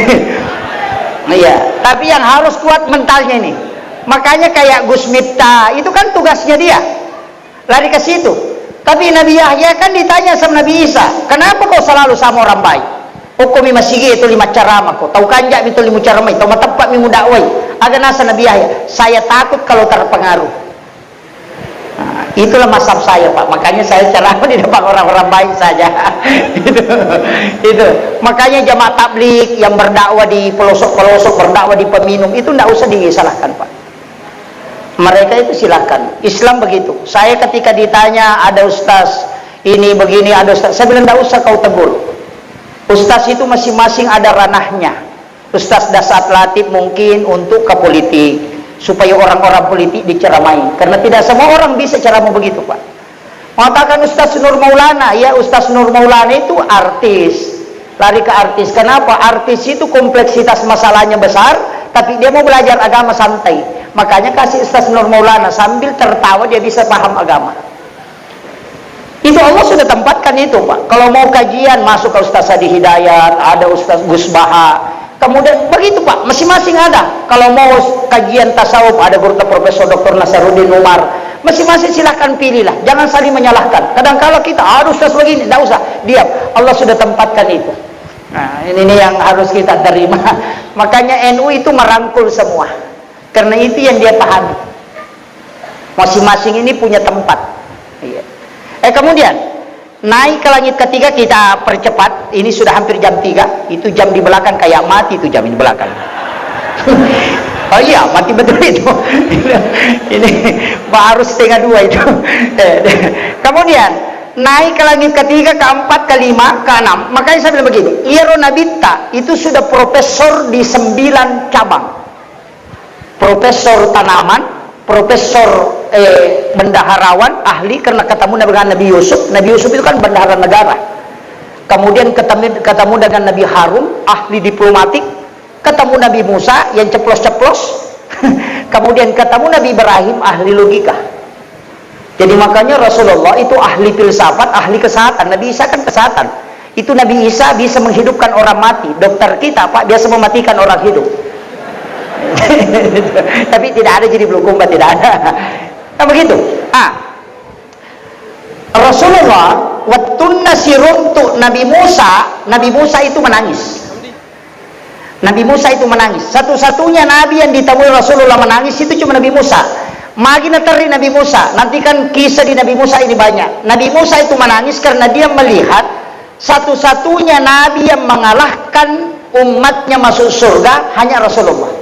Iya, tapi yang harus kuat mentalnya ini. Makanya kayak Gus Miftah, itu kan tugasnya dia. Lari ke situ. Tapi Nabi Yahya kan ditanya sama Nabi Isa, "Kenapa kau selalu sama orang baik?" Hukum masigi itu 5 ceramah kok. Tahu kanjak itu 5 ceramah. Tahu tepat mi mudakwai. Ada nasa Nabi Yahya. Saya takut kalau terpengaruh. Itulah mazhab saya, Pak. Makanya saya ceramah di depan orang-orang baik saja. Itu. Makanya jamaah tabligh yang berdakwah di pelosok-pelosok, berdakwah di peminum itu tidak usah disalahkan, Pak. Mereka itu silahkan. Islam begitu. Saya ketika ditanya ada ustaz ini begini, ada ustaz, saya bilang tidak usah kau tegur. Ustaz itu masing-masing ada ranahnya. Ustaz Dasat Latif mungkin untuk ke politik, supaya orang-orang politik diceramai. Karena tidak semua orang bisa ceramah begitu, Pak. Mengatakan Ustaz Nur Maulana, ya Ustaz Nur Maulana itu artis. Lari ke artis. Kenapa? Artis itu kompleksitas masalahnya besar, tapi dia mau belajar agama santai. Makanya kasih Ustaz Nur Maulana, sambil tertawa dia bisa paham agama. Itu Allah sudah tempatkan itu, Pak. Kalau mau kajian masuk ke Ustaz Hadi Hidayat, ada Ustaz Gus Baha. Kemudian begitu, Pak, masing-masing ada. Kalau mau kajian tasawuf ada guru Profesor Dr. Nasaruddin Umar. Masing-masing silahkan pilihlah. Jangan saling menyalahkan. Kadang-kala kita aduh Ustaz begini, tidak usah. Diam. Allah sudah tempatkan itu. Nah, ini yang harus kita terima. Makanya NU itu merangkul semua. Karena itu yang dia pahami. Masing-masing ini punya tempat. Iya. Kemudian naik ke langit ketiga, kita percepat. Ini sudah hampir jam 3. Itu jam di belakang kayak mati, itu jam di belakang. Oh iya, mati betul itu. Ini baru 1:30 itu. Kemudian naik ke langit ketiga, keempat, kelima, keenam. Makanya saya bilang begini, Irona Bitta itu sudah profesor di 9 cabang. Profesor tanaman, profesor bendaharawan, ahli karena ketemu dengan Nabi Yusuf. Nabi Yusuf itu kan bendahara negara. Kemudian ketemu dengan Nabi Harun, ahli diplomatik. Ketemu Nabi Musa yang ceplos-ceplos. Kemudian ketemu Nabi Ibrahim, ahli logika. Jadi makanya Rasulullah itu ahli filsafat, ahli kesehatan. Nabi Isa kan kesehatan. Itu Nabi Isa bisa menghidupkan orang mati. Dokter kita, Pak, biasa mematikan orang hidup. Tapi tidak ada jadi bulukumba, tidak ada. Nah, begitu. Rasulullah wattun nasirun untuk Nabi Musa itu menangis. Nabi Musa itu menangis. Satu-satunya Nabi yang ditemui Rasulullah menangis itu cuma Nabi Musa. Magina teri Nabi Musa. Nanti kan kisah di Nabi Musa ini banyak. Nabi Musa itu menangis karena dia melihat satu-satunya Nabi yang mengalahkan umatnya masuk surga hanya Rasulullah.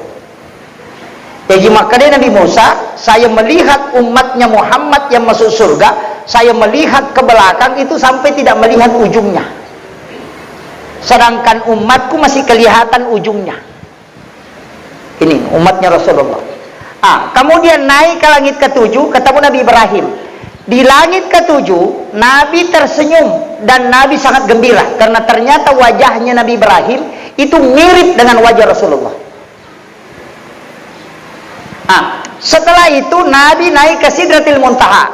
Jadi makanya Nabi Musa, saya melihat umatnya Muhammad yang masuk surga, saya melihat ke belakang itu sampai tidak melihat ujungnya. Sedangkan umatku masih kelihatan ujungnya. Ini umatnya Rasulullah. Kemudian naik ke langit ke-7, ketemu Nabi Ibrahim. Di langit ke-7 Nabi tersenyum dan Nabi sangat gembira karena ternyata wajahnya Nabi Ibrahim itu mirip dengan wajah Rasulullah. Setelah itu Nabi naik ke Sidratil Muntaha.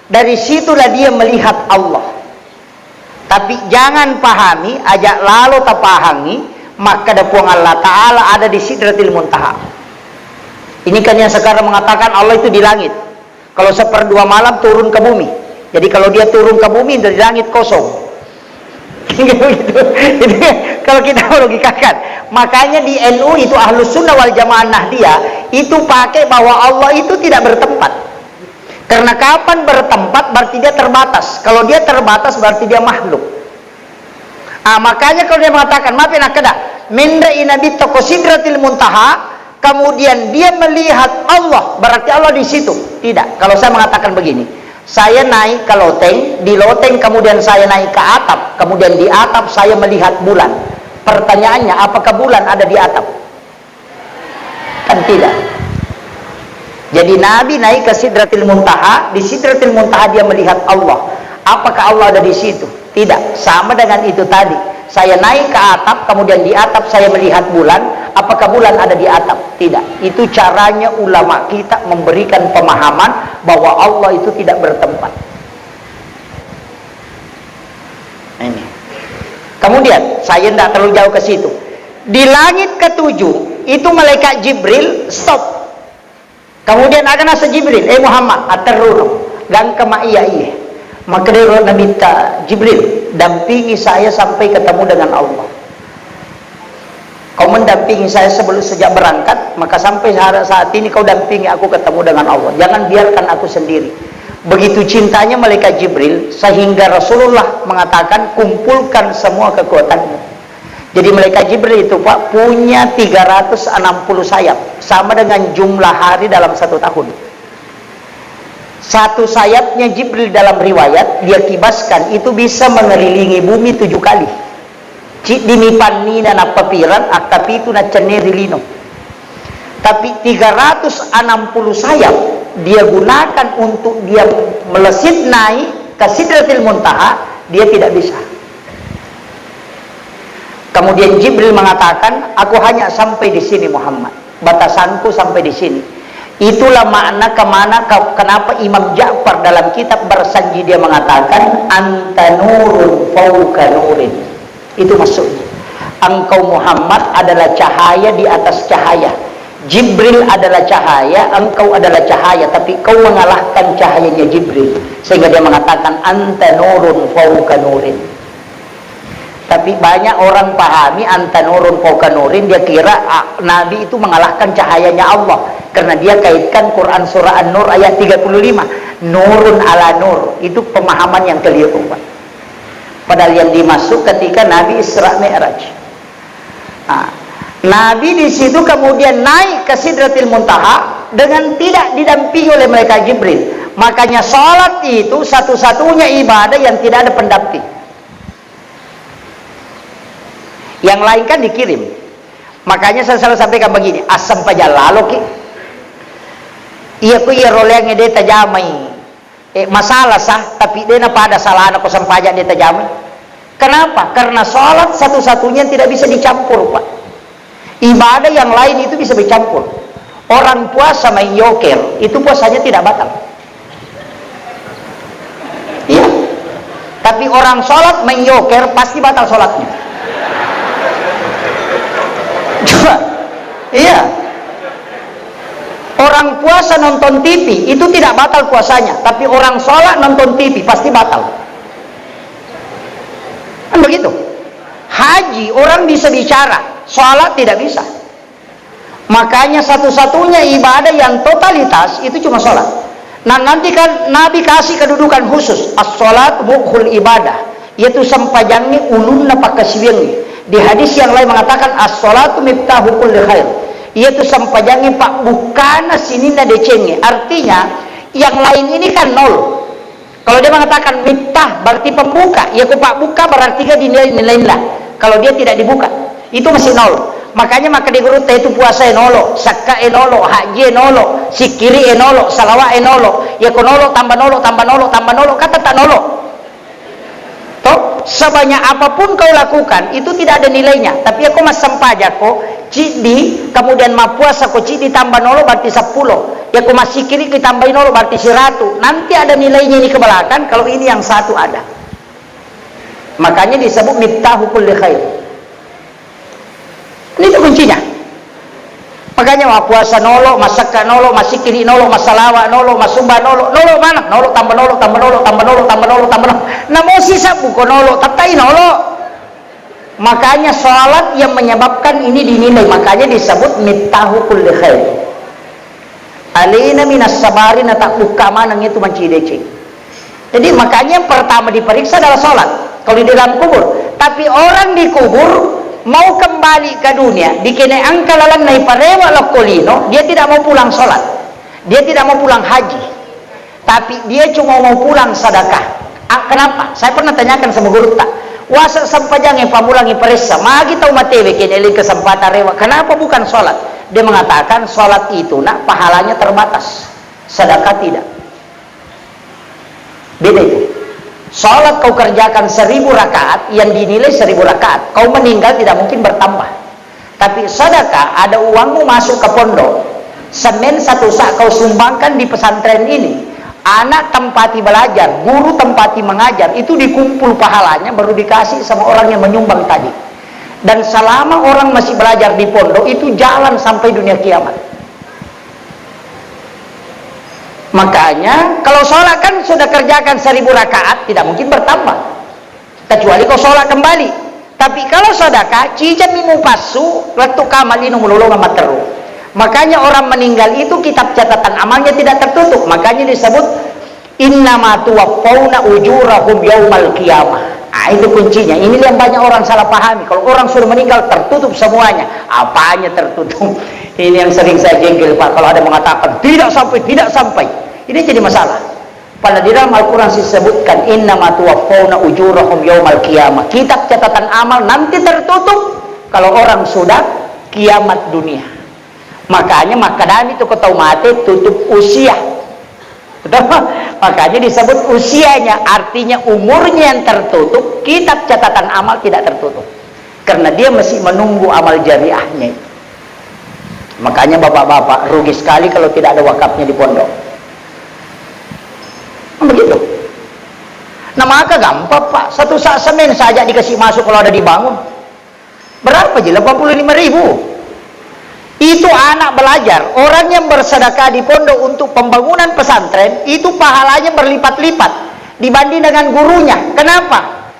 Dari situlah dia melihat Allah. Tapi jangan pahami, ajak lalu tak pahami, maka dapuang Allah Ta'ala ada di Sidratil Muntaha. Ini kan yang sekarang mengatakan Allah itu di langit. Kalau 1/2 malam turun ke bumi. Jadi kalau dia turun ke bumi, dari langit kosong. Jadi kalau kita logikakan, makanya di NU itu Ahlus Sunnah wal Jamaah Nahdiyah itu pakai bahwa Allah itu tidak bertempat. Karena kapan bertempat berarti dia terbatas. Kalau dia terbatas berarti dia makhluk. Makanya kalau dia mengatakan maafin akada minda inabi toko sidratil muntaha, kemudian dia melihat Allah, berarti Allah di situ. Tidak. Kalau saya mengatakan begini, saya naik ke loteng, di loteng kemudian saya naik ke atap, kemudian di atap saya melihat bulan. Pertanyaannya, apakah bulan ada di atap? Kan tidak. Jadi Nabi naik ke Sidratil Muntaha, di Sidratil Muntaha dia melihat Allah. Apakah Allah ada di situ? Tidak. Sama dengan itu tadi. Saya naik ke atap, kemudian di atap saya melihat bulan. Apakah bulan ada di atap? Tidak. Itu caranya ulama kita memberikan pemahaman bahwa Allah itu tidak bertempat. Ini. Kemudian saya tidak terlalu jauh ke situ. Di langit ke-7 itu malaikat Jibril stop. Kemudian akan asa Jibril, Muhammad, atarruh, dan kema'iyah iya. Maka dia Nabi Jibril, dampingi saya sampai ketemu dengan Allah. Kau mendampingi saya sejak berangkat, maka sampai saat ini kau dampingi aku ketemu dengan Allah. Jangan biarkan aku sendiri. Begitu cintanya malaikat Jibril, sehingga Rasulullah mengatakan, kumpulkan semua kekuatanmu. Jadi malaikat Jibril itu Pak punya 360 sayap, sama dengan jumlah hari dalam satu tahun. Satu sayapnya Jibril dalam riwayat dia kibaskan itu bisa mengelilingi bumi 7 kali. Cik dinipan nina na papiran akapi itu na ceneri lino. Tapi 360 sayap dia gunakan untuk dia melesit naik ke Sidratil Muntaha, dia tidak bisa. Kemudian Jibril mengatakan, aku hanya sampai di sini Muhammad, batasanku sampai di sini. Itulah makna kenapa Imam Ja'far dalam kitab Barsanji dia mengatakan anta nurun fauqa nurin. Itu maksudnya, engkau Muhammad adalah cahaya di atas cahaya. Jibril adalah cahaya, engkau adalah cahaya, tapi kau mengalahkan cahayanya Jibril, sehingga dia mengatakan anta nurun fauqa nurin. Tapi banyak orang pahami anta nurun fauqa nurin, dia kira Nabi itu mengalahkan cahayanya Allah, karena dia kaitkan Quran surah An-Nur ayat 35, nurun ala nur. Itu pemahaman yang keliru, Pak. Padahal yang dimaksud ketika Nabi Isra Mi'raj. Nabi di situ kemudian naik ke Sidratil Muntaha dengan tidak didampingi oleh malaikat Jibril. Makanya sholat itu satu-satunya ibadah yang tidak ada pendamping. Yang lain kan dikirim. Makanya saya selalu sampaikan begini, asam pajalalo ki. Iya ku iya rolengnya dia tajamai. Masalah sah, tapi dia napa ada salah aku sampajak dia tajamai. Kenapa? Karena sholat satu-satunya tidak bisa dicampur, Pak. Ibadah yang lain itu bisa bercampur. Orang puasa main yoker, itu puasanya tidak batal. Iya. Tapi orang sholat main yoker pasti batal sholatnya. Coba. Iya. Orang puasa nonton TV itu tidak batal puasanya, tapi orang sholat nonton TV pasti batal. Kan begitu. Haji orang bisa bicara, sholat tidak bisa. Makanya satu-satunya ibadah yang totalitas itu cuma sholat. Nah nanti kan Nabi kasih kedudukan khusus, as-sholat mukhul ibadah, yaitu sampajangnya ulunna pakasiwingi. Di hadis yang lain mengatakan as-sholatu miftahu kulli khair, yaitu sampajangnya pak bukana sinina decenge. Artinya yang lain ini kan nol. Kalau dia mengatakan miftah berarti pembuka, ya pak buka berarti dia dinilai lah. Kalau dia tidak dibuka, itu masih nol. Makanya maka di guru itu puasa enolo, zakka enolo, haji enolo, sikiri enolo, salawat enolo, ya nolo tambah nolo tambah nolo tambah nolo, kata tak nolo. Toh sebanyak apapun kau lakukan itu tidak ada nilainya. Tapi aku mas sampaja ko cidi, kemudian ma puasa ko cidi tambah nolo berarti 10. Ya aku mas sikiri ditambah nolo berarti 100. Nanti ada nilainya ini ke belakang kalau ini yang satu ada. Makanya disebut miftahu kulli khair. Ini itu kuncinya. Makanya ma puasa nolo, masakka nolo, masikiri nolo, masalawa nolo, masumba nolo, nolo mana? Nolo tambah nolo tambah nolo tambah nolo tambah nolo tambah nolo. Namo sisa buko nolo, tatai nolo. Makanya sholat yang menyebabkan ini dinilai, makanya disebut miftahu kulli khair. Alina minas sabarin tak buka manang itu mancidece. Jadi makanya yang pertama diperiksa adalah sholat kalau di dalam kubur. Tapi orang di kubur mau kembali ke dunia, dikene angka lalang nai parewa lokolino, dia tidak mau pulang sholat, dia tidak mau pulang haji, tapi dia cuma mau pulang sedekah. Kenapa? Saya pernah tanyakan sama guru tak, wasa sampajange pamulangi peresa, magi tau matewe kene li kesempatan rewa, kenapa bukan sholat? Dia mengatakan sholat itu nak pahalanya terbatas, sedekah tidak. Beda itu. Sholat kau kerjakan 1000 rakaat, yang dinilai 1000 rakaat, kau meninggal tidak mungkin bertambah. Tapi sedekah, ada uangmu masuk ke pondok, semen satu sak kau sumbangkan di pesantren ini, anak tempati belajar, guru tempati mengajar, itu dikumpul pahalanya baru dikasih sama orang yang menyumbang tadi. Dan selama orang masih belajar di pondok itu jalan sampai dunia kiamat. Makanya kalau sholat kan sudah kerjakan 1000 rakaat tidak mungkin bertambah, kecuali kau sholat kembali. Tapi kalau sedekah cijan mimu pasu letuk kamalinu mululung amat teru. Makanya orang meninggal itu kitab catatan amalnya tidak tertutup. Makanya disebut innama tuwaffawna ujurahum yaumal qiyamah. Itu kuncinya. Ini yang banyak orang salah pahami. Kalau orang sudah meninggal tertutup semuanya. Apanya tertutup? Ini yang sering saya jengkel, Pak. Kalau ada mengatakan tidak sampai. Ini jadi masalah. Pada di dalam Al-Quran disebutkan innama tuwaffawna ujurahum yaumal qiyamah. Kitab catatan amal nanti tertutup kalau orang sudah kiamat dunia. Makanya makadami itu kau mati tutup usia. Makanya disebut usianya, artinya umurnya yang tertutup. Kitab catatan amal tidak tertutup karena dia masih menunggu amal jariahnya. Makanya bapak-bapak rugi sekali kalau tidak ada wakafnya di pondok. Begitu. Nah maka gampang, Pak, satu sak semen saja dikasih masuk kalau ada dibangun. Berapa aja? 85.000. Itu anak belajar. Orang yang bersedekah di pondok untuk pembangunan pesantren itu pahalanya berlipat-lipat dibanding dengan gurunya. Kenapa?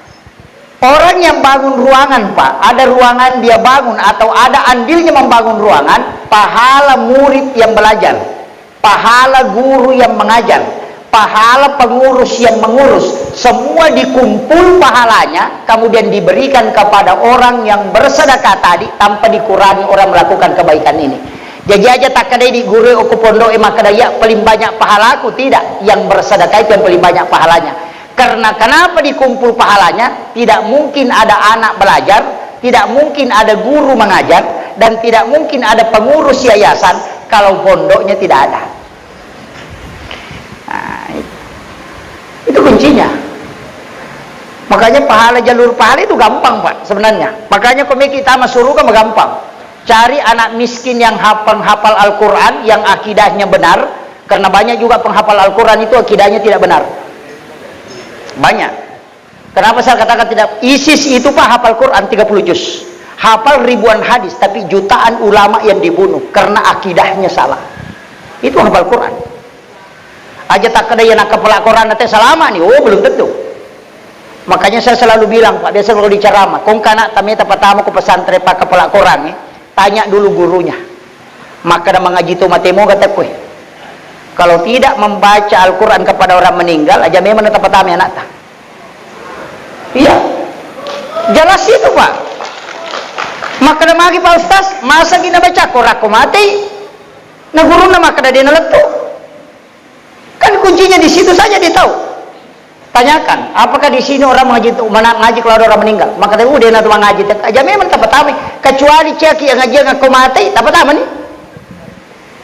Orang yang bangun ruangan, Pak, ada ruangan dia bangun atau ada andilnya membangun ruangan, pahala murid yang belajar, pahala guru yang mengajar, pahala pengurus yang mengurus, semua dikumpul pahalanya, kemudian diberikan kepada orang yang bersedekah tadi tanpa dikurangi orang melakukan kebaikan ini. Jadi aja tak kadai di guru aku pondok maka daya paling banyak pahalaku, tidak, yang bersedekah itu yang paling banyak pahalanya. Karena kenapa dikumpul pahalanya? Tidak mungkin ada anak belajar, tidak mungkin ada guru mengajar, dan tidak mungkin ada pengurus yayasan kalau pondoknya tidak ada. Itu kuncinya. Makanya pahala, jalur pahala itu gampang, Pak, sebenarnya. Makanya komik kita masuk surga gampang. Cari anak miskin yang penghafal Al-Quran, yang akidahnya benar. Karena banyak juga penghafal Al-Quran itu akidahnya tidak benar. Banyak. Kenapa saya katakan tidak? ISIS itu, Pak, hafal Quran 30 juz, hafal ribuan hadis, tapi jutaan ulama yang dibunuh karena akidahnya salah. Itu hafal Quran. Aja tak ada yang nak kepala Quran nanti selama nih, belum tentu. Makanya saya selalu bilang, Pak, biasa kalau diceramah, kong kanak tamita pertama ke pesantren Pak kepala Quran nih, tanya dulu gurunya. Maka dah mengaji tu matemo kata kue. Kalau tidak membaca Al-Quran kepada orang meninggal, aja memang tetap pertama anak tak. Iya, jelas itu, Pak. Maka dah magi Pak Ustaz, masa kita baca Quran aku mati, nah guru nama kada dia naletu. Kan kuncinya di situ saja dia tahu. Tanyakan, apakah di sini orang mengaji kalau ada orang meninggal? Maka dia udah nanti mengaji, aja memang tak pertama. Kecuali ceki yang ngaji yang aku mati, tak pertama nih.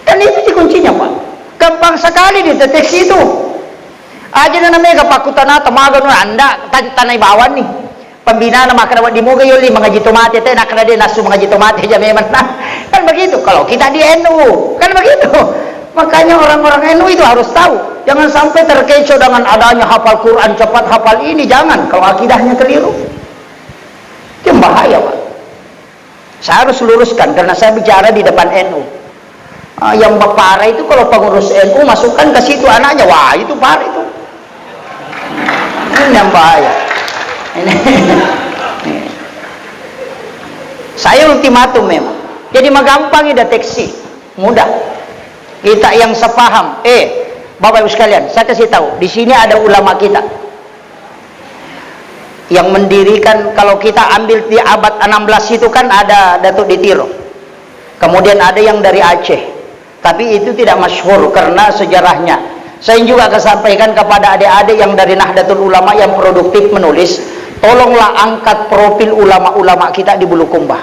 Kan itu kuncinya, Pak. Gampang sekali dideteksi itu. Aja na mega pakutana tamaga no anda tanay bawan nih. Pembina na makarawa di moga yuli mengaji tomate teh nak dia nasu mengaji tomate aja memang. Kan begitu. Kalau kita di NU, kan begitu. Makanya orang-orang NU itu harus tahu. Jangan sampai terkecoh dengan adanya hafal Quran cepat hafal ini, jangan. Kalau akidahnya keliru, itu bahaya, Pak. Saya harus luruskan karena saya bicara di depan NU. Yang parah itu kalau pengurus NU masukkan ke situ anaknya, wah itu parah itu. Ini yang bahaya. Ini. Saya ultimatum memang. Jadi gampang deteksi, mudah. Kita yang sepaham, Bapak Ibu sekalian, saya kasih tahu, di sini ada ulama kita yang mendirikan. Kalau kita ambil di abad 16 itu kan ada Datuk Ditiro, kemudian ada yang dari Aceh. Tapi itu tidak masyhur karena sejarahnya. Saya juga akan sampaikan kepada adik-adik yang dari Nahdlatul Ulama yang produktif menulis, tolonglah angkat profil ulama-ulama kita di Bulukumba.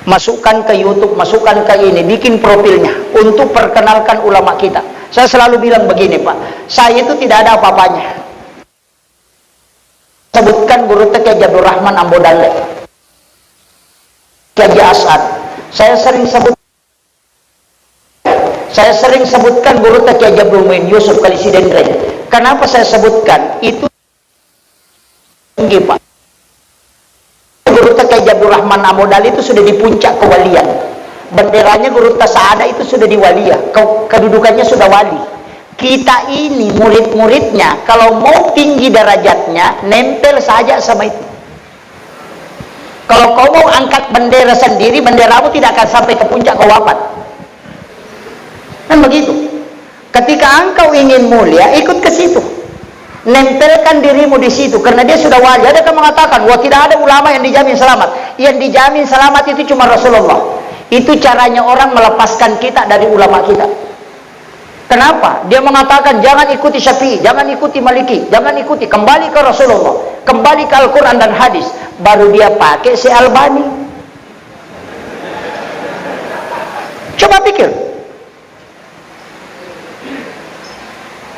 Masukkan ke YouTube, masukkan ke ini, bikin profilnya untuk perkenalkan ulama kita. Saya selalu bilang begini, Pak, saya itu tidak ada apa-apanya. Sebutkan guru Kiai Abdul Rahman Ambodalle, Kiai As'ad. Saya sering sebutkan guru Kiai Abdul Muin Yusuf Kalisidendre. Kenapa saya sebutkan? Itu tinggi, Pak. Guru Kiai Abdul Rahman Ambodalle itu sudah di puncak kewalian. Benderanya guru Saada itu sudah di walia, kedudukannya sudah wali. Kita ini murid-muridnya, kalau mau tinggi derajatnya, nempel saja sama itu. Kalau kau mau angkat bendera sendiri, benderamu tidak akan sampai ke puncak kau wafat. Kan begitu. Ketika engkau ingin mulia, ikut ke situ. Nempelkan dirimu di situ, karena dia sudah wali. Ada yang mengatakan, wah tidak ada ulama yang dijamin selamat. Yang dijamin selamat itu cuma Rasulullah. Itu caranya orang melepaskan kita dari ulama kita. Kenapa? Dia mengatakan jangan ikuti Syafi'i, jangan ikuti Maliki, jangan ikuti, kembali ke Rasulullah, kembali ke Al-Quran dan hadis. Baru dia pakai si Albani. Coba pikir.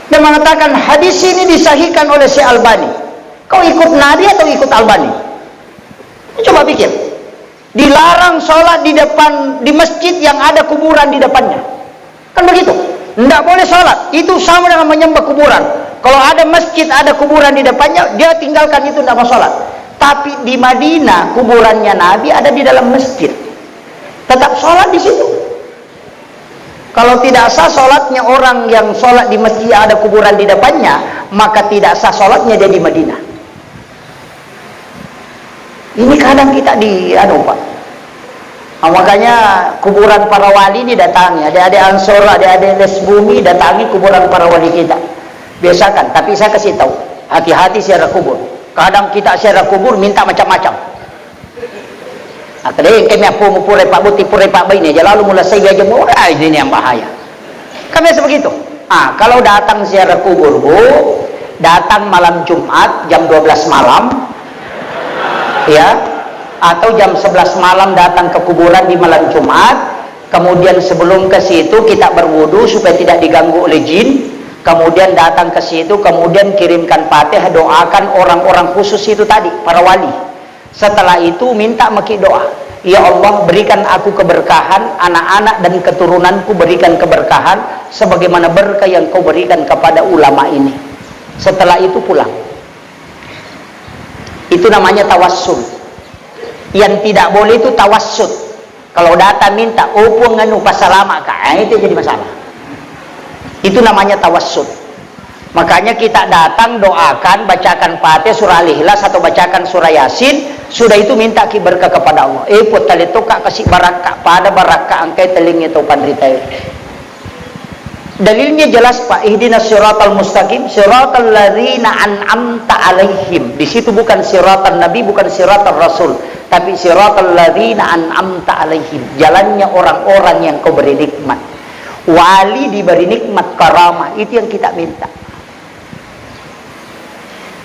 Dia mengatakan hadis ini disahihkan oleh si Albani. Kau ikut Nabi atau ikut Albani? Coba pikir. Dilarang sholat di depan, di masjid yang ada kuburan di depannya. Kan begitu. Tidak boleh sholat. Itu sama dengan menyembah kuburan. Kalau ada masjid, ada kuburan di depannya, dia tinggalkan itu, tidak mau sholat. Tapi di Madinah, kuburannya Nabi ada di dalam masjid. Tetap sholat di situ. Kalau tidak sah sholatnya orang yang sholat di masjid ada kuburan di depannya, maka tidak sah sholatnya dia di Madinah. Ini kadang kita Pak. Makanya kuburan para wali ini datangi, adik-adik Ansor, adik-adik Les Bumi datangi kuburan para wali kita. Biasakan, tapi saya kasih tahu, hati-hati ziarah kubur. Kadang kita ziarah kubur minta macam-macam. Kadang kami apa mau pure Pak Buti pure Pak Bayi aja lalu mulai saya aja mau ini yang bahaya. Kami sebegitu. Kalau datang ziarah kubur Bu, datang malam Jumat jam 12 malam, ya, atau jam 11 malam datang ke kuburan di malam Jumat. Kemudian sebelum ke situ kita berwudu supaya tidak diganggu oleh jin. Kemudian datang ke situ, kemudian kirimkan Fatihah, doakan orang-orang khusus itu tadi, para wali. Setelah itu minta maki doa, ya Allah berikan aku keberkahan, anak-anak dan keturunanku berikan keberkahan sebagaimana berkah yang kau berikan kepada ulama ini. Setelah itu pulang. Itu namanya tawassul. Yang tidak boleh itu tawassut. Kalau datang minta opo nganu pasalama itu jadi masalah. Itu namanya tawassul. Makanya kita datang doakan, bacakan Fatihah, surah Al-Ikhlas atau bacakan surah Yasin, sudah itu minta berkah kepada Allah. Pot tali toka kasih barakah pada barakah angkai telingnya tu pandritai. Dalilnya jelas Pak, ihdinas siratal mustaqim, siratal ladzina an'amta alaihim. Di situ bukan siratal nabi, bukan siratal rasul, tapi siratal ladzina an'amta alaihim. Jalannya orang-orang yang kau beri nikmat. Wali diberi nikmat karamah, itu yang kita minta.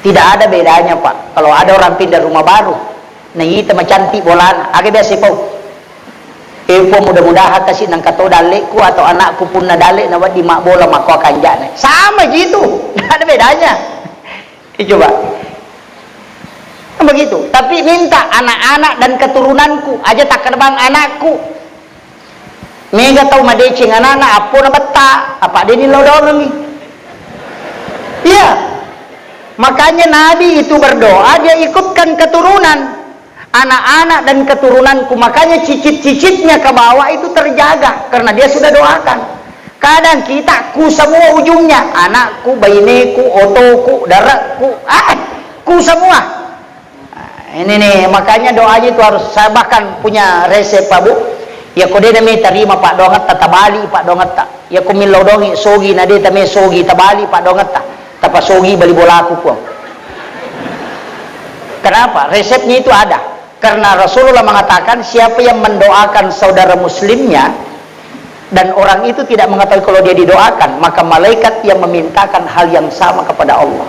Tidak ada bedanya Pak. Kalau ada orang pindah rumah baru, nah itu cantik bolan, agak biasa po. Mudah-mudahan kasih nang kato dalekku atau anakku pun na dalek na di mak bola mak ko akan jane. Sama gitu, tidak ada bedanya. Coba. Begitu. Tapi minta anak-anak dan keturunanku aja tak kerbang anakku. Mega tahu madecing anak-anak apa na bata, apa dia ni lodong ni. Iya. Makanya Nabi itu berdoa, dia ikutkan keturunan, anak-anak dan keturunanku. Makanya cicit-cicitnya ke bawah itu terjaga karena dia sudah doakan. Kadang kita ku semua ujungnya, anakku, bayineku, otoku, darahku, ku semua. Ini nih, makanya doanya itu harus, saya bahkan punya resep Pak Bu. Ya kau dia demi terima Pak dongat tabali Pak dongat tak. Ya kau milau dongi sogi nade tame sogi tabali Pak dongat tak. Tapa sogi bali bola aku pun. Kenapa? Resepnya itu ada. Karena Rasulullah mengatakan siapa yang mendoakan saudara muslimnya dan orang itu tidak mengetahui kalau dia didoakan, maka malaikat yang memintakan hal yang sama kepada Allah.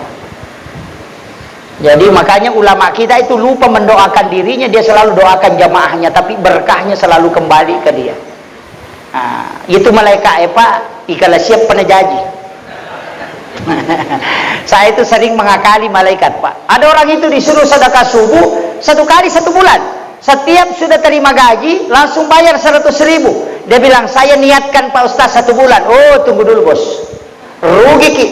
Jadi makanya ulama kita itu lupa mendoakan dirinya, dia selalu doakan jamaahnya, tapi berkahnya selalu kembali ke dia. Itu malaikat Pak, ikala siap penejaji. Saya itu sering mengakali malaikat Pak. Ada orang itu disuruh sedekah subuh 1 kali 1 bulan. Setiap sudah terima gaji langsung bayar 100.000. Dia bilang saya niatkan Pak Ustaz 1 bulan. Oh tunggu dulu bos, rugi ki.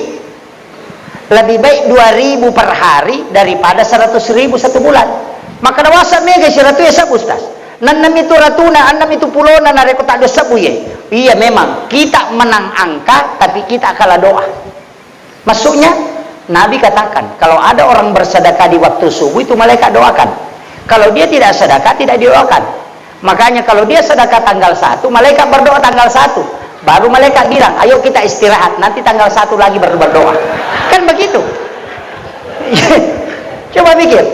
Lebih baik 2.000 per hari daripada 100.000 1 bulan. Maka dawasa mega 100 ya sab Ustaz. Nanam itu ratuna, anam itu pulona nareko tak ada sabu ya. Iya memang kita menang angka tapi kita kalah doa. Maksudnya Nabi katakan kalau ada orang bersedekah di waktu subuh itu malaikat doakan. Kalau dia tidak sedekah tidak didoakan. Makanya kalau dia sedekah tanggal 1 malaikat berdoa tanggal 1. Baru malaikat bilang ayo kita istirahat nanti tanggal 1 lagi baru berdoa. Kan begitu. Coba pikir.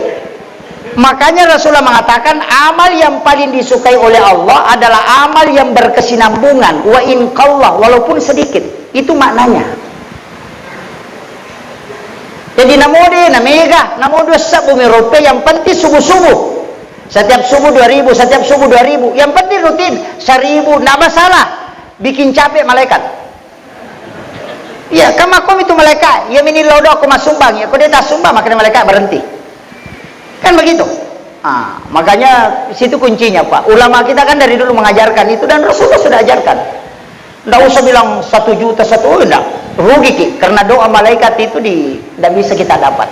Makanya Rasulullah mengatakan amal yang paling disukai oleh Allah adalah amal yang berkesinambungan, wa in qallah, walaupun sedikit. Itu maknanya. Jadi namode sab bumi rope, yang penting subuh-subuh. Setiap subuh 2000, setiap subuh 2000. Yang penting rutin 1000, enggak masalah. Bikin capek malaikat. Ya, kamakom itu malaikat. Ya mini lodo aku masumbang. Ya, kalau dia tak sumbang makanya malaikat berhenti. Kan begitu. Makanya situ kuncinya, Pak. Ulama kita kan dari dulu mengajarkan itu dan Rasulullah sudah ajarkan. Enggak usah bilang 1 juta enggak. Rugi Ki, karena doa malaikat itu tidak bisa kita dapat.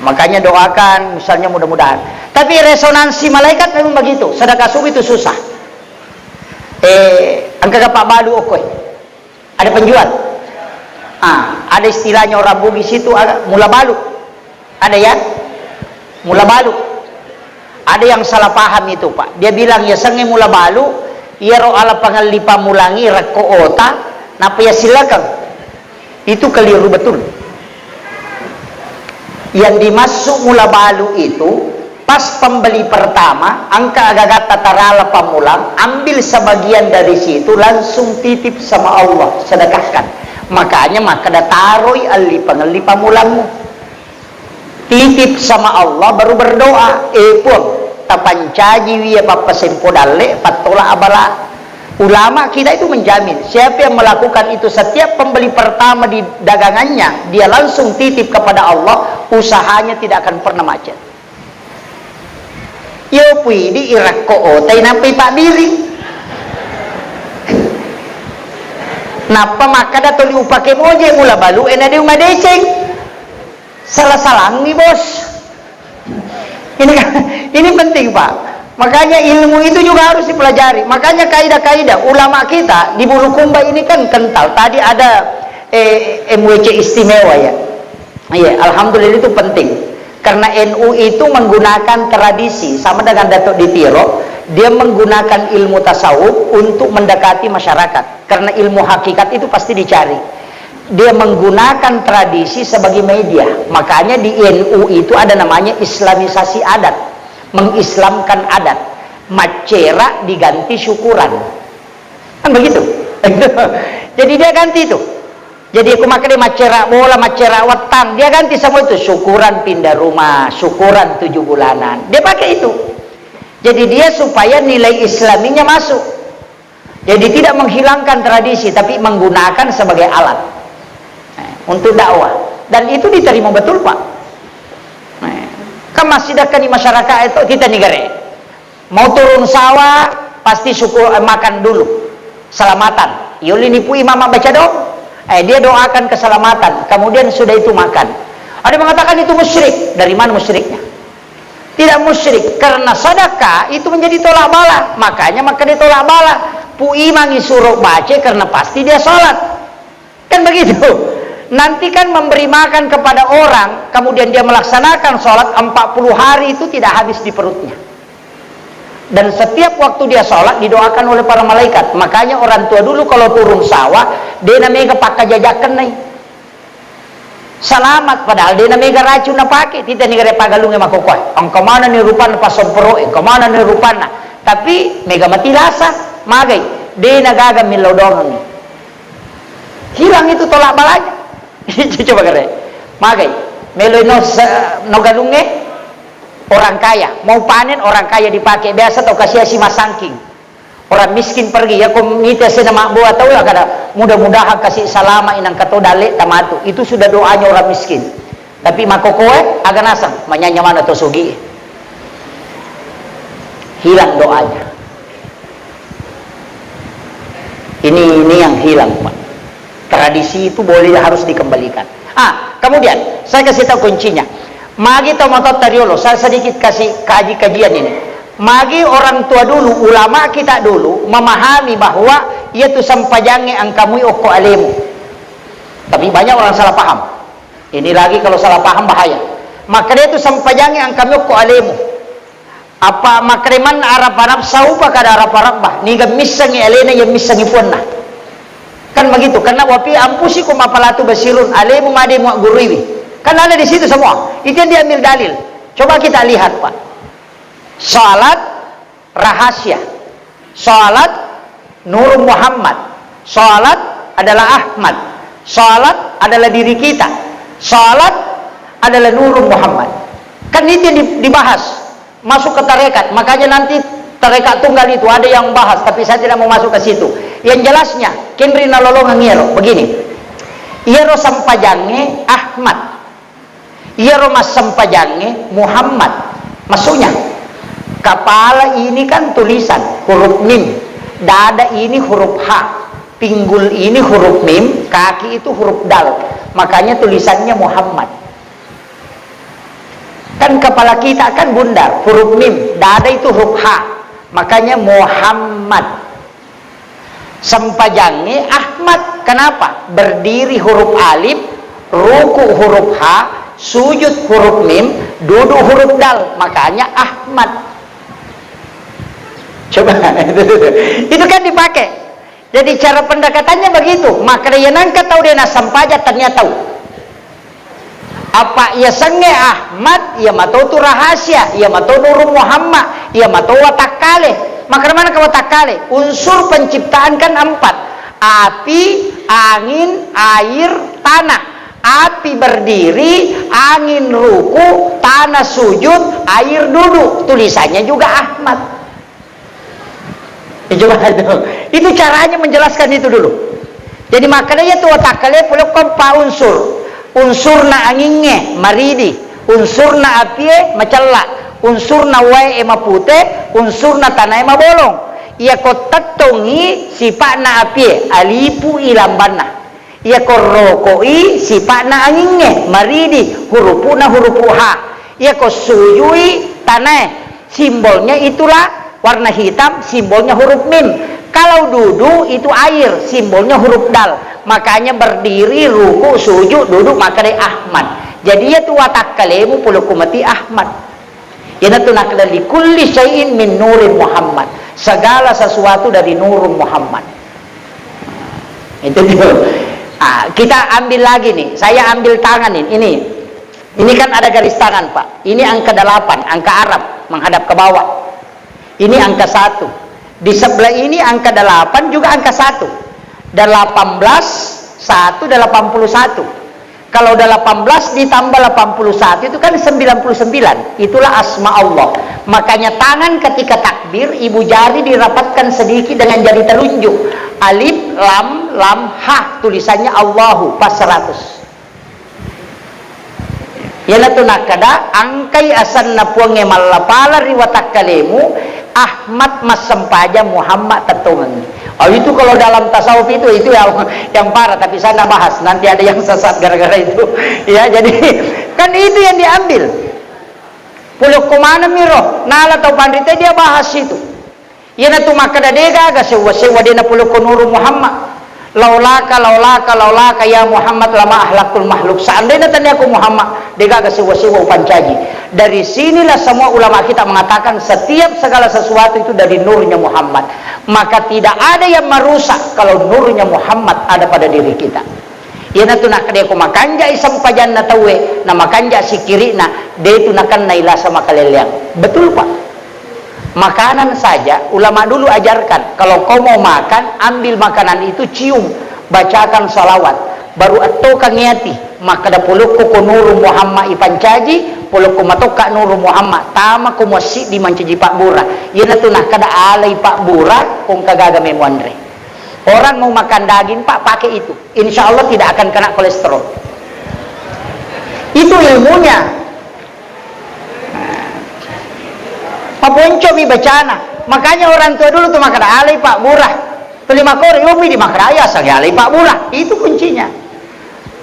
Makanya doakan misalnya mudah-mudahan. Tapi resonansi malaikat memang begitu. Sedekah subuh itu susah. Angka Pak Balu okoi. Ada penjual. Ada istilahnya orang Bugis itu mula balu. Ada ya? Mula balu. Ada yang salah paham itu, Pak. Dia bilang ya sange mula balu, ya ro ala pangalipa mulangi reko ota, napa ya silakan. Itu keliru betul. Yang dimasuk mula balu itu pas pembeli pertama, angka agak tatarala pamulang, ambil sebagian dari situ langsung titip sama Allah, sedekahkan. Makanya maka dataroi ali pangali pamulangmu. Titip sama Allah baru berdoa. Pun tapancaji wiya papasempo dalle patola abala. Ulama kita itu menjamin siapa yang melakukan itu setiap pembeli pertama di dagangannya, dia langsung titip kepada Allah, usahanya tidak akan pernah macet. Yo pui di irak ko otai napai Pak Biri. Napa maka datoli upake moje mula balu enade umadeceng. Salah-salah nih bos. Ini penting, Pak. Makanya ilmu itu juga harus dipelajari. Makanya kaidah-kaidah ulama kita di Bulukumba ini kan kental. Tadi ada MWC istimewa ya. Iya, alhamdulillah itu penting. Karena NU itu menggunakan tradisi sama dengan Datuk Ditiro. Dia menggunakan ilmu tasawuf untuk mendekati masyarakat, karena ilmu hakikat itu pasti dicari. Dia menggunakan tradisi sebagai media. Makanya di NU itu ada namanya islamisasi adat, mengislamkan adat. Macera diganti syukuran, kan begitu. Jadi dia ganti itu. Jadi aku makan macera bola, macera wetang, dia ganti semua itu. Syukuran pindah rumah, syukuran 7 bulanan, dia pakai itu. Jadi dia supaya nilai islaminya masuk. Jadi tidak menghilangkan tradisi, tapi menggunakan sebagai alat untuk dakwah. Dan itu diterima betul, Pak. Kan masih dekat di masyarakat itu kita negara. Mau turun sawah pasti syukur makan dulu. Selamatan. Yuli nipu imam baca doa. Dia doakan keselamatan. Kemudian sudah itu makan. Ada yang mengatakan itu musyrik. Dari mana musyriknya? Tidak musyrik, karena sedekah itu menjadi tolak bala. Makanya maka dia tolak bala. Pu imangi suruh baca karena pasti dia sholat. Kan begitu. Nanti kan memberi makan kepada orang, kemudian dia melaksanakan sholat 40 hari itu tidak habis di perutnya. Dan setiap waktu dia sholat didoakan oleh para malaikat. Makanya orang tua dulu kalau turun sawah, dia namanya pakai jajakan nih. Selamat, padahal dia namanya racun na pakai. Tidak negara pagalungnya makokoi. Ang kemana nih rupana pasompro, kemana nih rupana. Tapi mega mati lasa, magai. Dia nagaga milodongan nih. Hilang itu tolak balanya. Coba kare. Magai. Melo no galunge orang kaya. Mau panen orang kaya dipakai. Biasa atau kasih si masangking. Orang miskin pergi ya komite senama buat tahu lah kada mudah-mudahan kasih salama inang kato dale tamatu. Itu sudah doanya orang miskin. Tapi makokoe agak nasang manyanya mana to sugi. Hilang doanya. Ini yang hilang, Pak. Tradisi itu boleh harus dikembalikan. Kemudian saya kasih tahu kuncinya. Magi tomatot tariolo, saya sedikit kasih kajian ini. Magi orang tua dulu, ulama kita dulu memahami bahwa ia tu sampajange angkamu oko alemu. Tapi banyak orang salah paham. Ini lagi kalau salah paham bahaya. Maka dia tu sampajange angkamu oko alemu. Apa makreman arap-arap saupa kada arap-arap bah. Niga misangi alena yang misangi punna. Kan begitu. Karena wapi ampusi ko mapalatu basirun alemu made mu guruiwi. Kan ada di situ semua. Itu yang diambil dalil. Coba kita lihat, Pak. Salat rahasia. Salat Nur Muhammad. Salat adalah Ahmad. Salat adalah diri kita. Salat adalah Nur Muhammad. Kan itu yang dibahas. Masuk ke tarekat. Makanya nanti tarekat tunggal itu ada yang bahas, tapi saya tidak mau masuk ke situ. Yang jelasnya, kenri nalolongan ngero begini. Iero sampajange Ahmad. Iero mas sampajange Muhammad. Maksudnya, kepala ini kan tulisan huruf mim, dada ini huruf H, pinggul ini huruf mim, kaki itu huruf dal. Makanya tulisannya Muhammad. Kan kepala kita kan bundar, huruf mim, dada itu huruf H, makanya Muhammad. Sampajange Ahmad. Kenapa? Berdiri huruf alif, ruku huruf H, sujud huruf mim, duduk huruf dal, makanya Ahmad. Coba itu kan dipakai. Jadi cara pendekatannya begitu. Maka dia nangka tahu dia sampaja ternyata tahu. Apa ia senge Ahmad, ia matau tu rahasia, ia matau Nur Muhammad, ia matau watakale. Maka mana ke watakale? Unsur penciptaan kan 4. Api, angin, air, tanah. Api berdiri, angin ruku, tanah sujud, air duduk. Tulisannya juga Ahmad. Coba itu caranya menjelaskan itu dulu. Jadi makanya tu watakale puluk kompa unsur. Unsur na anginge maridi, unsur na apie macalla, unsur na wae mapute, unsur na tanah mabolong. Ia ko tatongi sipa na apie alipu ilambana. Ia ko rokoi sipa na anginge maridi, hurupu na hurupu ha. Ia ko sujui tanah, simbolnya itulah warna hitam, simbolnya huruf mim. Kalau duduk itu air, simbolnya huruf dal. Makanya berdiri, ruku, sujud, duduk, maka dari Ahmad. Jadi ya tu watak kalemu pulukumati Ahmad. Yana tu nakala li kulli syai'in min nurin Muhammad. Segala sesuatu dari Nur Muhammad. Itu dia. Kita ambil lagi nih. Saya ambil tangan ini. Ini kan ada garis tangan, Pak. Ini angka 8, angka Arab menghadap ke bawah. Ini angka 1. Di sebelah ini angka 8 juga angka 1. 18, 1 dan 81. Kalau 18 ditambah 81 itu kan 99. Itulah asma Allah. Makanya tangan ketika takbir, ibu jari dirapatkan sedikit dengan jari telunjuk. Alif, lam, ha. Tulisannya Allahu pas 100. Yana tu nakada angkai asan napuange malapala riwatak kalemu Ahmad masempaja Muhammad tatungan. Oh itu kalau dalam tasawuf itu yang parah, tapi saya tidak bahas, nanti ada yang sesat gara-gara itu. Ya, jadi kan itu yang diambil. Puluk kumana miro, nala atau pandita dia bahas itu. Yana tu makada dega ga sewa dena puluk Nur Muhammad. Laulaka ya Muhammad lama ahlakul makhluk. Seandainya tanya aku Muhammad, dega ga sewa pancaji. Dari sinilah semua ulama kita mengatakan setiap segala sesuatu itu dari nurnya Muhammad. Maka tidak ada yang merusak kalau nurnya Muhammad ada pada diri kita. Yana tu nak dia ko makanja isam pajan na tawe, na makanja sikiri na, de tu nakan naila sama kaleliang. Betul, Pak. Makanan saja ulama dulu ajarkan, kalau kau mau makan, ambil makanan itu, cium, bacakan salawat, baru atau kangiati, maka da puluk ko Nur Muhammad ipancaji, puluk ko matoka Nur Muhammad, tama ko mosi di mancaji Pak Bura. Yana tu nak kada alay Pak Bura kung kagagame mo andre. Orang mau makan daging, Pak, pakai itu. Insya Allah tidak akan kena kolesterol. Itu ilmunya. Paponco mi bacana. Makanya orang tua dulu tuh makan alay Pak Burah. Terima kori umi di makraya sang alay Pak Burah. Itu kuncinya.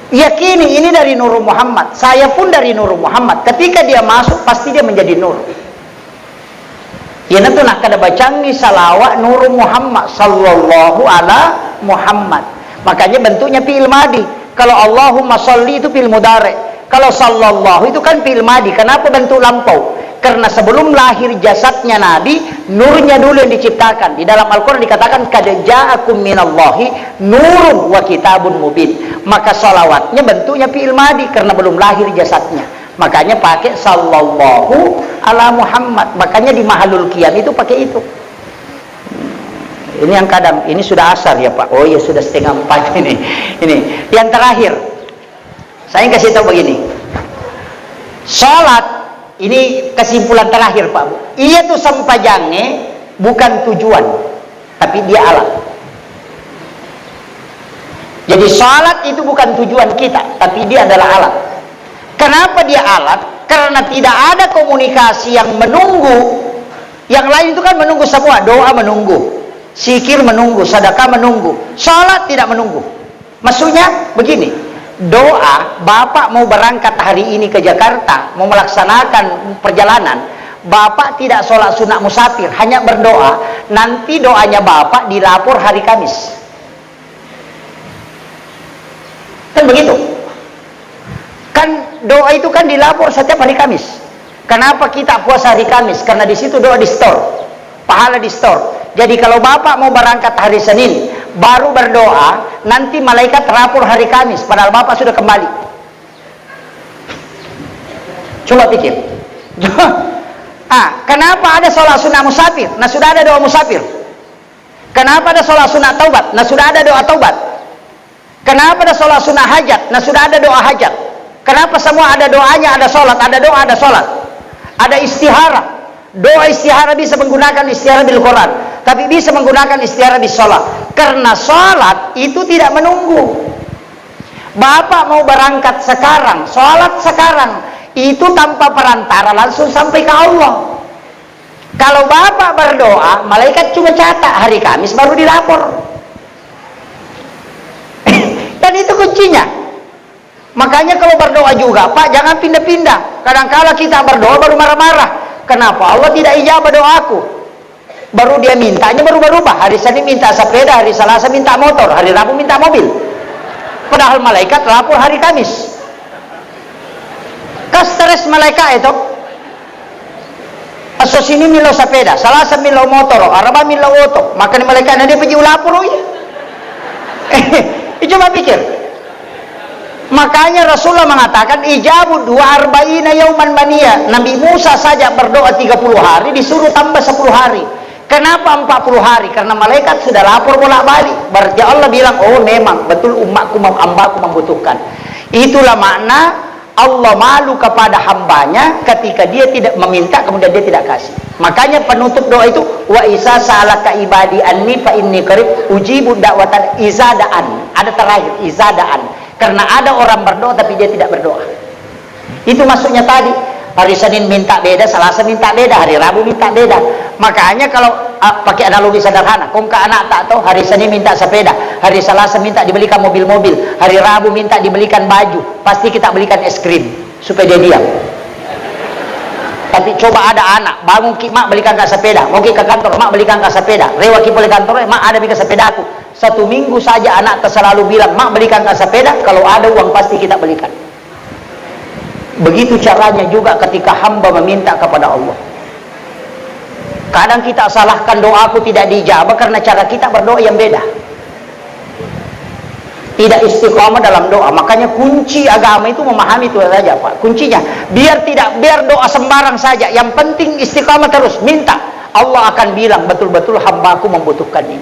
Yakini ini dari Nur Muhammad. Saya pun dari Nur Muhammad. Ketika dia masuk pasti dia menjadi nur. Ya nanti nak kada bacangi salawat Nur Muhammad sallallahu ala Muhammad. Makanya bentuknya fi'il madi. Kalau Allahumma sholli itu fi'il mudhari. Kalau sallallahu itu kan fi'il madi. Kenapa bentuk lampau? Karena sebelum lahir jasadnya Nabi, nurnya dulu yang diciptakan. Di dalam Al-Quran dikatakan qad ja'akum minallahi nurun wa kitabun mubin. Maka salawatnya bentuknya fi'il madi karena belum lahir jasadnya. Makanya pakai sallallahu ala Muhammad. Makanya di mahalul qiyam itu pakai itu. Ini yang kadang, ini sudah asar ya Pak. Oh ya sudah 3:30 ini. Ini yang terakhir. Saya kasih tahu begini. Salat ini kesimpulan terakhir Pak Bu. Ia tuh sampajangnya bukan tujuan, tapi dia alat. Jadi salat itu bukan tujuan kita, tapi dia adalah alat. Kenapa dia alat? Karena tidak ada komunikasi yang menunggu. Yang lain itu kan menunggu semua. Doa menunggu, zikir menunggu, sedekah menunggu. Salat tidak menunggu. Maksudnya begini. Doa, Bapak mau berangkat hari ini ke Jakarta, mau melaksanakan perjalanan, Bapak tidak sholat sunat musafir, hanya berdoa. Nanti doanya Bapak dilapor hari Kamis. Kan begitu? Kan doa itu kan dilapor setiap hari Kamis. Kenapa kita puasa hari Kamis? Karena di situ doa di store, pahala di store. Jadi kalau Bapak mau berangkat hari Senin, baru berdoa, nanti malaikat terapor hari Kamis, padahal Bapak sudah kembali. Coba pikir. Kenapa ada sholat sunnah musafir? Nah sudah ada doa musafir. Kenapa ada sholat sunnah taubat? Nah sudah ada doa taubat. Kenapa ada sholat sunnah hajat? Nah sudah ada doa hajat. Kenapa semua ada doanya, ada sholat, ada doa, ada sholat. Ada istihara. Doa istihara bisa menggunakan istihara bil Quran, tapi bisa menggunakan istihara bis sholat. Karena sholat itu tidak menunggu. Bapak mau berangkat sekarang, sholat sekarang, itu tanpa perantara langsung sampai ke Allah. Kalau Bapak berdoa, malaikat cuma catat hari Kamis baru dilapor. Dan itu kuncinya. Makanya kalau berdoa juga Pak, jangan pindah-pindah. Kadang-kala kita berdoa baru marah-marah. Kenapa? Allah tidak ijabah doaku. Baru dia mintanya baru berubah. Hari Senin minta sepeda, hari Selasa minta motor, hari Rabu minta mobil. Padahal malaikat lapor hari Kamis. Stres malaikat itu. Aso sini milo sepeda, Selasa milo motor, Rabu milo auto. Maka malaikat dia pergi lapor ya. Coba pikir. Makanya Rasulullah mengatakan ijabu 240 yauman mania. Nabi Musa saja berdoa 30 hari disuruh tambah 10 hari. Kenapa 40 hari? Karena malaikat sudah lapor bolak-balik. Berarti Allah bilang, oh memang betul umatku, hambaku membutuhkan. Itulah makna Allah malu kepada hambanya ketika dia tidak meminta kemudian dia tidak kasih. Makanya penutup doa itu wa isa salaka ibadi anni fa inni qarib ujibu da'watan izadaan. Ada terakhir izadaan. Karena ada orang berdoa tapi dia tidak berdoa. Itu maksudnya tadi. Hari Senin minta beda, Selasa minta beda, hari Rabu minta beda. Makanya kalau pakai analogi sederhana, kong ke anak tak tahu hari Senin minta sepeda, hari Selasa minta dibelikan mobil-mobil, hari Rabu minta dibelikan baju, pasti kita belikan es krim supaya dia diam. Tapi coba ada anak bangun ki mak belikan ke sepeda, mau ke kantor mak belikan ke sepeda, rewaki boleh kantor mak ada belikan sepeda aku. 1 minggu saja anak selalu bilang mak belikan ke sepeda, kalau ada uang pasti kita belikan. Begitu caranya juga ketika hamba meminta kepada Allah. Kadang kita salahkan doaku tidak dijabah karena cara kita berdoa yang beda. Tidak istiqamah dalam doa. Makanya kunci agama itu memahami itu saja Pak. Kuncinya biar doa sembarang saja. Yang penting istiqamah terus minta. Allah akan bilang betul-betul hambaku membutuhkan ini.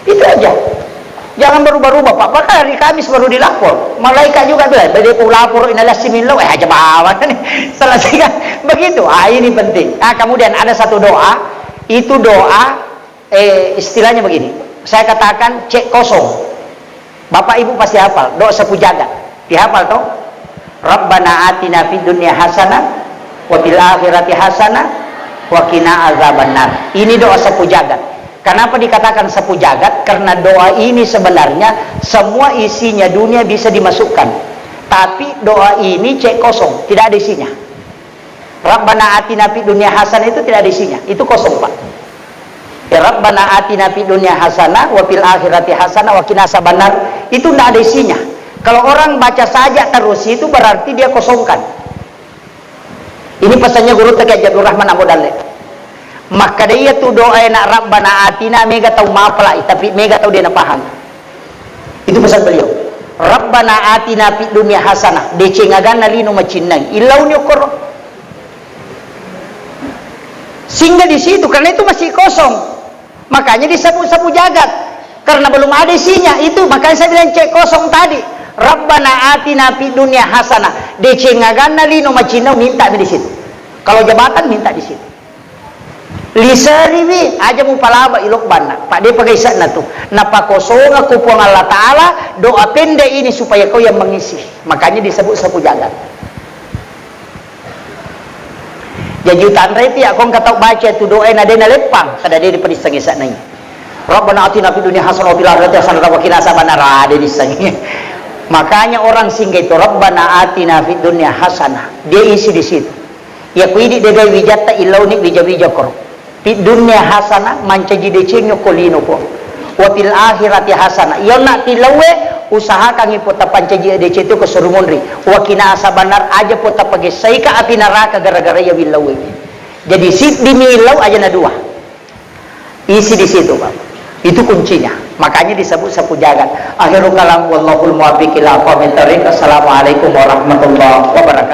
Itu aja. Jangan berubah-ubah Pak. Maka hari Kamis baru dilapor. Malaikat juga bilang, "Bade pu lapor inalah simillah." Aja bawa nih. Selesai begitu. Ini penting. Kemudian ada satu doa. Itu doa istilahnya begini. Saya katakan cek kosong. Bapak Ibu pasti hafal. Doa sapu jagat. Dihafal toh? Rabbana atina fid dunya hasanah wa fil akhirati hasanah wa qina azabannar. Ini doa sapu jagat. Kenapa dikatakan sapu jagat? Karena doa ini sebenarnya semua isinya dunia bisa dimasukkan. Tapi doa ini cek kosong, tidak ada isinya. Rabbana atina fid dunya hasanah itu tidak ada isinya. Itu kosong Pak. Ya Rabbana atina fid dunya hasanah wa fil akhirati hasanah wa qina azabannar. Itu tidak ada isinya. Kalau orang baca saja terus itu berarti dia kosongkan. Ini pesannya guru Taqi Abdul Rahman Abu Dalil. Maka dia tu doa nak Rabbana atina, mega tahu mapla, tapi mega tahu dia nak paham. Itu pesan beliau. Rabbana atina fid dunya hasanah, decengagana lino macinang, ilau nyokor. Sehingga di situ, karena itu masih kosong, makanya disapu-sapu jagat, karena belum ada isinya. Itu makanya saya bilang cek kosong tadi. Rabbana atina fid dunya hasanah, decengagana lino macinang, minta di situ. Kalau jabatan minta di situ. Lisariwi aja mu palaba ilok bana pak dia pakai sana tuh napakosonga kupong Allah Ta'ala doa pendek ini supaya kau yang mengisi, makanya disebut sapu jagat. Jadi utan reti aku kata baca tu doa nadena lepang kada dia diperisang sana ini Rabbana atina fid dunya hasanah wa fil akhirati hasanah wa qina azabannar, ada di sana. Makanya orang singgah itu Rabbana atina fid dunya hasanah, dia isi di situ ya kuidi degai wijata ilau ni wija-wija kor di dunia hasanah mancaji decengyo kolino po wafil akhirati hasanah yang nak tilawe usahakan ipota pancaji dece itu keserumunri wakina asabanar aja pota pagi saika api neraka gara-gara ya wilawe. Jadi sit dimilau aja na dua isi di situ Pak, itu kuncinya, makanya disebut sapu jagat. Akhirul kalam wallahul muwaffiq ila aqwamit thoriq. Assalamualaikum warahmatullahi wabarakatuh.